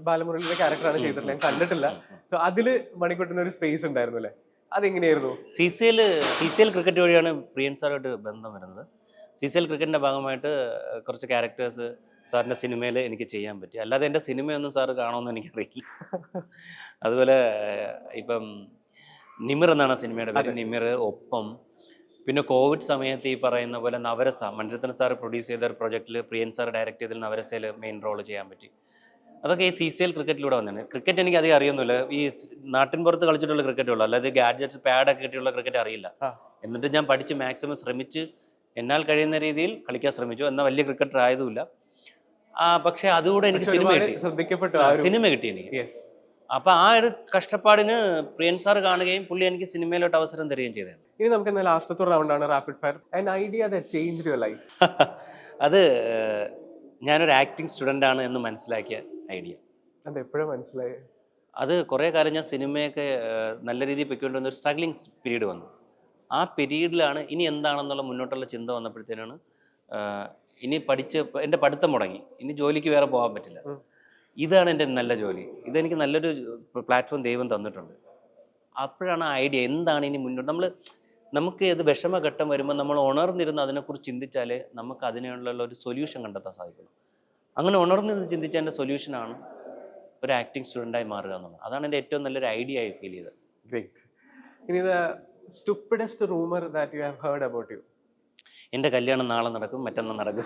ബാലമുരളിയുടെ ക്യാരക്ടറാണ് ചെയ്തിട്ടുള്ളത്, ഞാൻ കണ്ടിട്ടില്ല. സോ അതില് മണിക്കുട്ടന് ഒരു സ്പേസ് ഉണ്ടായിരുന്നു അല്ലേ? അതെങ്ങനെയായിരുന്നു? CCL ക്രിക്കറ്റ് വഴിയാണ് പ്രിയൻ സാറുമായിട്ട് ബന്ധം വരുന്നത്. CCL ക്രിക്കറ്റിന്റെ ഭാഗമായിട്ട് കുറച്ച് ക്യാരക്ടേഴ്സ് സാറിന്റെ സിനിമയിൽ എനിക്ക് ചെയ്യാൻ പറ്റി. അല്ലാതെ എൻ്റെ സിനിമയൊന്നും സാറ് കാണുമെന്ന് എനിക്കറിയില്ല. അതുപോലെ ഇപ്പം നിമിർ എന്നാണ് സിനിമയുടെ പേര്, നിമിർ. ഒപ്പം പിന്നെ കോവിഡ് സമയത്ത് ഈ പറയുന്ന പോലെ നവരസ, മണിരത്നം സാർ പ്രൊഡ്യൂസ് ചെയ്ത ഒരു പ്രൊജക്റ്റിൽ പ്രിയൻ സാർ ഡയറക്റ്റ് ചെയ്തതിൽ നവരസയിൽ മെയിൻ റോൾ ചെയ്യാൻ പറ്റി. അതൊക്കെ ഈ CCL ക്രിക്കറ്റിലൂടെ വന്നതാണ്. ക്രിക്കറ്റ് എനിക്ക് അധികം അറിയൊന്നുമില്ല, ഈ നാട്ടിൻ പുറത്ത് കളിച്ചിട്ടുള്ള ക്രിക്കറ്റ് ഉള്ളൂ, അല്ലാതെ ഗാഡ്ജറ്റ് പാഡൊക്കെ കിട്ടിയുള്ള ക്രിക്കറ്റ് അറിയില്ല. എന്നിട്ട് ഞാൻ പഠിച്ച് മാക്സിമം ശ്രമിച്ച് എന്നാൽ കഴിയുന്ന രീതിയിൽ കളിക്കാൻ ശ്രമിച്ചു. എന്നാൽ വലിയ ക്രിക്കറ്റർ ആയതുമില്ല. പക്ഷെ അതുകൂടെ എനിക്ക് സിനിമ കിട്ടി എനിക്ക്. അപ്പൊ ആ ഒരു കഷ്ടപ്പാടിന് പ്രിയൻ സാർ കാണുകയും പുള്ളി എനിക്ക് സിനിമയിലോട്ട് അവസരം തരികയും ചെയ്തതാണ്. ഇനി നമുക്ക് ലാസ്റ്റത്തെ റൗണ്ടാണ് rapid fire. an idea that changed your life. അത് ഞാനൊരു ആക്ടിങ് സ്റ്റുഡൻ്റ് ആണ് എന്ന് മനസ്സിലാക്കിയ ഐഡിയ. അത് എപ്പോഴും മനസ്സിലായി. അത് കുറേ കാലം ഞാൻ സിനിമയൊക്കെ നല്ല രീതിയിൽ പൊയ്ക്കൊണ്ടുവന്ന ഒരു സ്ട്രഗ്ലിംഗ് പീരീഡ് വന്നു. ആ പീരീഡിലാണ് ഇനി എന്താണെന്നുള്ള മുന്നോട്ടുള്ള ചിന്ത വന്നപ്പോഴത്തേനാണ് ഇനി എൻ്റെ പഠിത്തം മുടങ്ങി, ഇനി ജോലിക്ക് വേറെ പോകാൻ പറ്റില്ല, ഇതാണ് എൻ്റെ നല്ല ജോലി, ഇതെനിക്ക് നല്ലൊരു പ്ലാറ്റ്ഫോം ദൈവം തന്നിട്ടുണ്ട്. അപ്പോഴാണ് ആ ഐഡിയ എന്താണ് ഇനി മുന്നോട്ട്. നമുക്ക് ഏത് വിഷമഘട്ടം വരുമ്പോൾ നമ്മൾ ഉണർന്നിരുന്ന് അതിനെക്കുറിച്ച് ചിന്തിച്ചാലേ നമുക്ക് അതിനുള്ള ഒരു സൊല്യൂഷൻ കണ്ടെത്താൻ സാധിക്കുള്ളൂ. അങ്ങനെ ഉണർന്നിരുന്ന് ചിന്തിച്ചതിൻ്റെ സൊല്യൂഷനാണ് ഒരു ആക്ടിങ് സ്റ്റുഡൻ്റായി മാറുക എന്നുള്ളത്. അതാണ് എൻ്റെ ഏറ്റവും നല്ലൊരു ഐഡിയ ആയി ഫീൽ ചെയ്തത്. ഗ്രേറ്റ്. ഇനി stupidest rumor that you have heard about you? എൻ്റെ കല്യാണം നാളെ നടക്കും, മറ്റന്നാൾ നടക്കും,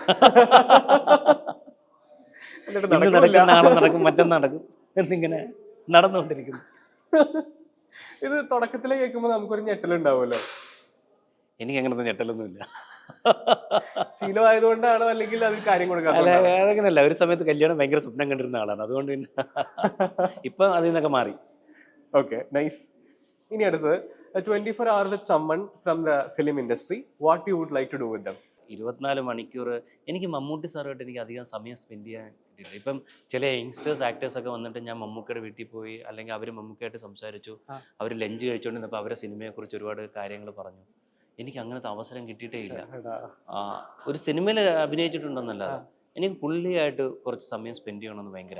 നാളെ നടക്കും, മറ്റന്നാൾ നടക്കും എന്നിങ്ങനെ നടന്നുകൊണ്ടിരിക്കുന്നു. ഇത് തുടക്കത്തില് കേൾക്കുമ്പോൾ നമുക്കൊരു ഞെട്ടലുണ്ടാവുമല്ലോ. എനിക്ക് അങ്ങനത്തെ ഞെട്ടലൊന്നുമില്ല. ശീലമായതുകൊണ്ടാണോ അല്ലെങ്കിൽ അത് കാര്യം കൊടുക്കാം? അങ്ങനെയല്ല, ഒരു സമയത്ത് കല്യാണം ഭയങ്കര സ്വപ്നം കണ്ടിരുന്ന ആളാണ്, അതുകൊണ്ട് പിന്നെ ഇപ്പൊ അതിൽ നിന്നൊക്കെ മാറി. Okay, nice. ഇനി അടുത്തത് 24 hours with someone from the film industry, what you would like to do with them? 24 മണിക്കൂർ എനിക്ക് മമ്മൂട്ടി സാറുമായിട്ട് എനിക്ക് അധികം സമയം സ്പെൻഡ് ചെയ്യാൻ കിട്ടിയില്ല. ഇപ്പം ചില യങ്സ്റ്റേഴ്സ് ആക്ടേഴ്സൊക്കെ വന്നിട്ട് ഞാൻ മമ്മൂക്കയുടെ വീട്ടിൽ പോയി, അല്ലെങ്കിൽ അവർ മമ്മൂക്കയായിട്ട് സംസാരിച്ചു, അവർ ലഞ്ച് കഴിച്ചുകൊണ്ടിരുന്നപ്പോൾ അവരുടെ സിനിമയെക്കുറിച്ച് ഒരുപാട് കാര്യങ്ങൾ പറഞ്ഞു. എനിക്ക് അങ്ങനത്തെ അവസരം കിട്ടിയിട്ടേ ഇല്ല. ഒരു സിനിമയിൽ അഭിനയിച്ചിട്ടുണ്ടെന്നല്ലാതെ എനിക്ക് പുള്ളിയായിട്ട് കുറച്ച് സമയം സ്പെൻഡ് ചെയ്യണമെന്ന് ഭയങ്കര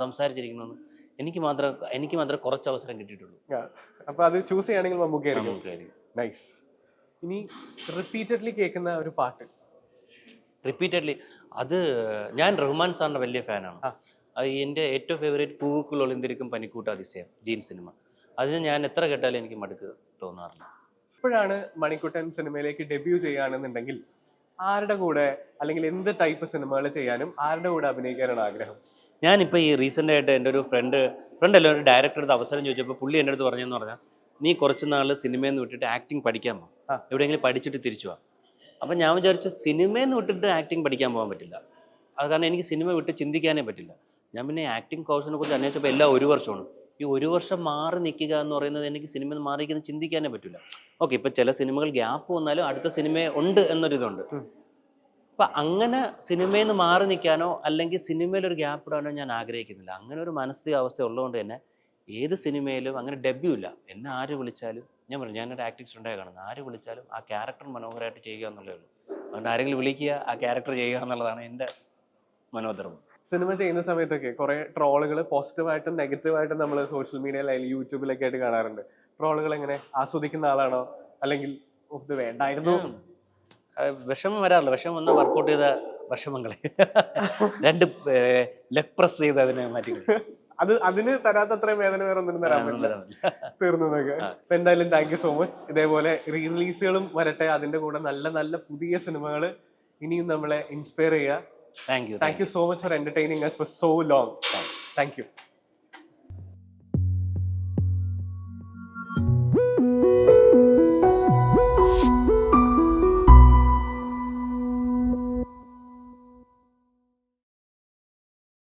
സംസാരിച്ചിരിക്കണമെന്ന് എനിക്ക് മാത്രമേ കുറച്ച് അവസരം കിട്ടിയിട്ടുള്ളൂ. അപ്പൊ അത് ചൂസ് ചെയ്യുകയാണെങ്കിൽ മമ്മൂക്കയായിരിക്കും. നൈസ്. ഇനി റിപ്പീറ്റഡ്ലി കേൾക്കുന്ന ഒരു പാട്ട്? റിപ്പീറ്റഡ്ലി അത് ഞാൻ റഹ്മാൻ സാറിന്റെ വലിയ ഫാനാണ്. അത് എൻ്റെ ഏറ്റവും ഫേവറേറ്റ് പൂക്കുൾ ഒളിന്തിരിക്കും പനിക്കൂട്ട അതിശയം, ജീൻ സിനിമ. അതിന് ഞാൻ എത്ര കേട്ടാലും എനിക്ക് മടുക്ക് തോന്നാറില്ല. ഇപ്പോഴാണ് മണിക്കുട്ടൻ സിനിമയിലേക്ക് ഡെബ്യൂ ചെയ്യുകയാണെന്നുണ്ടെങ്കിൽ ആരുടെ കൂടെ അല്ലെങ്കിൽ എന്ത് ടൈപ്പ് സിനിമകൾ ചെയ്യാനും ആരുടെ കൂടെ അഭിനയിക്കാനാണ് ആഗ്രഹം? ഞാനിപ്പോൾ ഈ റീസെൻ്റ് ആയിട്ട് എൻ്റെ ഒരു ഫ്രണ്ട് ഫ്രണ്ട് അല്ല, ഒരു ഡയറക്ടറുടെ അവസരം ചോദിച്ചപ്പോൾ പുള്ളി എൻ്റെ അടുത്ത് പറഞ്ഞെന്ന് പറഞ്ഞാൽ, നീ കുറച്ച് നാൾ സിനിമയിൽ നിന്ന് വിട്ടിട്ട് ആക്ടിങ് പഠിക്കാൻ പോകും, എവിടെയെങ്കിലും പഠിച്ചിട്ട് തിരിച്ചു പോവാം. അപ്പം ഞാൻ വിചാരിച്ചു സിനിമയിൽ നിന്ന് വിട്ടിട്ട് ആക്ടിങ് പഠിക്കാൻ പോകാൻ പറ്റില്ല, അത് കാരണം എനിക്ക് സിനിമ വിട്ട് ചിന്തിക്കാനേ പറ്റില്ല. ഞാൻ പിന്നെ ആക്ടിങ് കോഴ്സിനെ കുറിച്ച് അന്വേഷിച്ചപ്പോൾ എല്ലാം 1 വർഷമാണ്. ഈ 1 വർഷം മാറി നിൽക്കുക എന്ന് പറയുന്നത് എനിക്ക് സിനിമയിൽ നിന്ന് മാറിയിരിക്കുന്ന ചിന്തിക്കാനേ പറ്റില്ല. ഓക്കെ, ഇപ്പം ചില സിനിമകൾ ഗ്യാപ്പ് വന്നാലും അടുത്ത സിനിമ ഉണ്ട് എന്നൊരിതുണ്ട്. അപ്പം അങ്ങനെ സിനിമയിൽ നിന്ന് മാറി നിൽക്കാനോ അല്ലെങ്കിൽ സിനിമയിൽ ഒരു ഗ്യാപ്പ് ഇടാനോ ഞാൻ ആഗ്രഹിക്കുന്നില്ല. അങ്ങനെ ഒരു മാനസികാവസ്ഥ ഉള്ളതുകൊണ്ട് തന്നെ ഏത് സിനിമയിലും അങ്ങനെ ഡെബ്യൂ ഇല്ല. എന്നെ ആര് വിളിച്ചാലും ഞാൻ പറഞ്ഞു, ഞാനൊരു ആക്ടിങ് സ്റ്റുഡൻ്റായി കാണുന്നത്, ആര് വിളിച്ചാലും ആ ക്യാരക്ടർ മനോഹരമായിട്ട് ചെയ്യുക എന്നുള്ളതേ ഉള്ളൂ. അതുകൊണ്ട് ആരെങ്കിലും വിളിക്കുക, ആ ക്യാരക്ടർ ചെയ്യുക എന്നുള്ളതാണ് എൻ്റെ മനോധർമ്മം. സിനിമ ചെയ്യുന്ന സമയത്തൊക്കെ കുറെ ട്രോളുകൾ പോസിറ്റീവായിട്ടും നെഗറ്റീവായിട്ടും നമ്മൾ സോഷ്യൽ മീഡിയയിൽ അല്ലെങ്കിൽ യൂട്യൂബിലൊക്കെ ആയിട്ട് കാണാറുണ്ട്. ട്രോളുകൾ എങ്ങനെ ആസ്വദിക്കുന്ന ആളാണോ, അല്ലെങ്കിൽ ഇത് വേണ്ടായിരുന്നു? വിഷമം വരാറില്ല. വിഷമം വന്നാൽ വർക്കൗട്ട് ചെയ്ത വിഷമങ്ങളെ 2 ലെഗ് പ്രസ് ചെയ്ത് അതിനെ മാറ്റി. അതിന് തരാത്ത അത്രയും വേദന വേറെ ഒന്നിനും തരാൻ പറ്റില്ല. തീർന്നതൊക്കെ. എന്തായാലും താങ്ക് യു സോ മച്ച്. ഇതേപോലെ റീ റിലീസുകളും വരട്ടെ, അതിന്റെ കൂടെ നല്ല നല്ല പുതിയ സിനിമകൾ ഇനിയും നമ്മളെ ഇൻസ്പയർ ചെയ്യുക. Thank you. Thank you so much for entertaining us for so long. Thank you.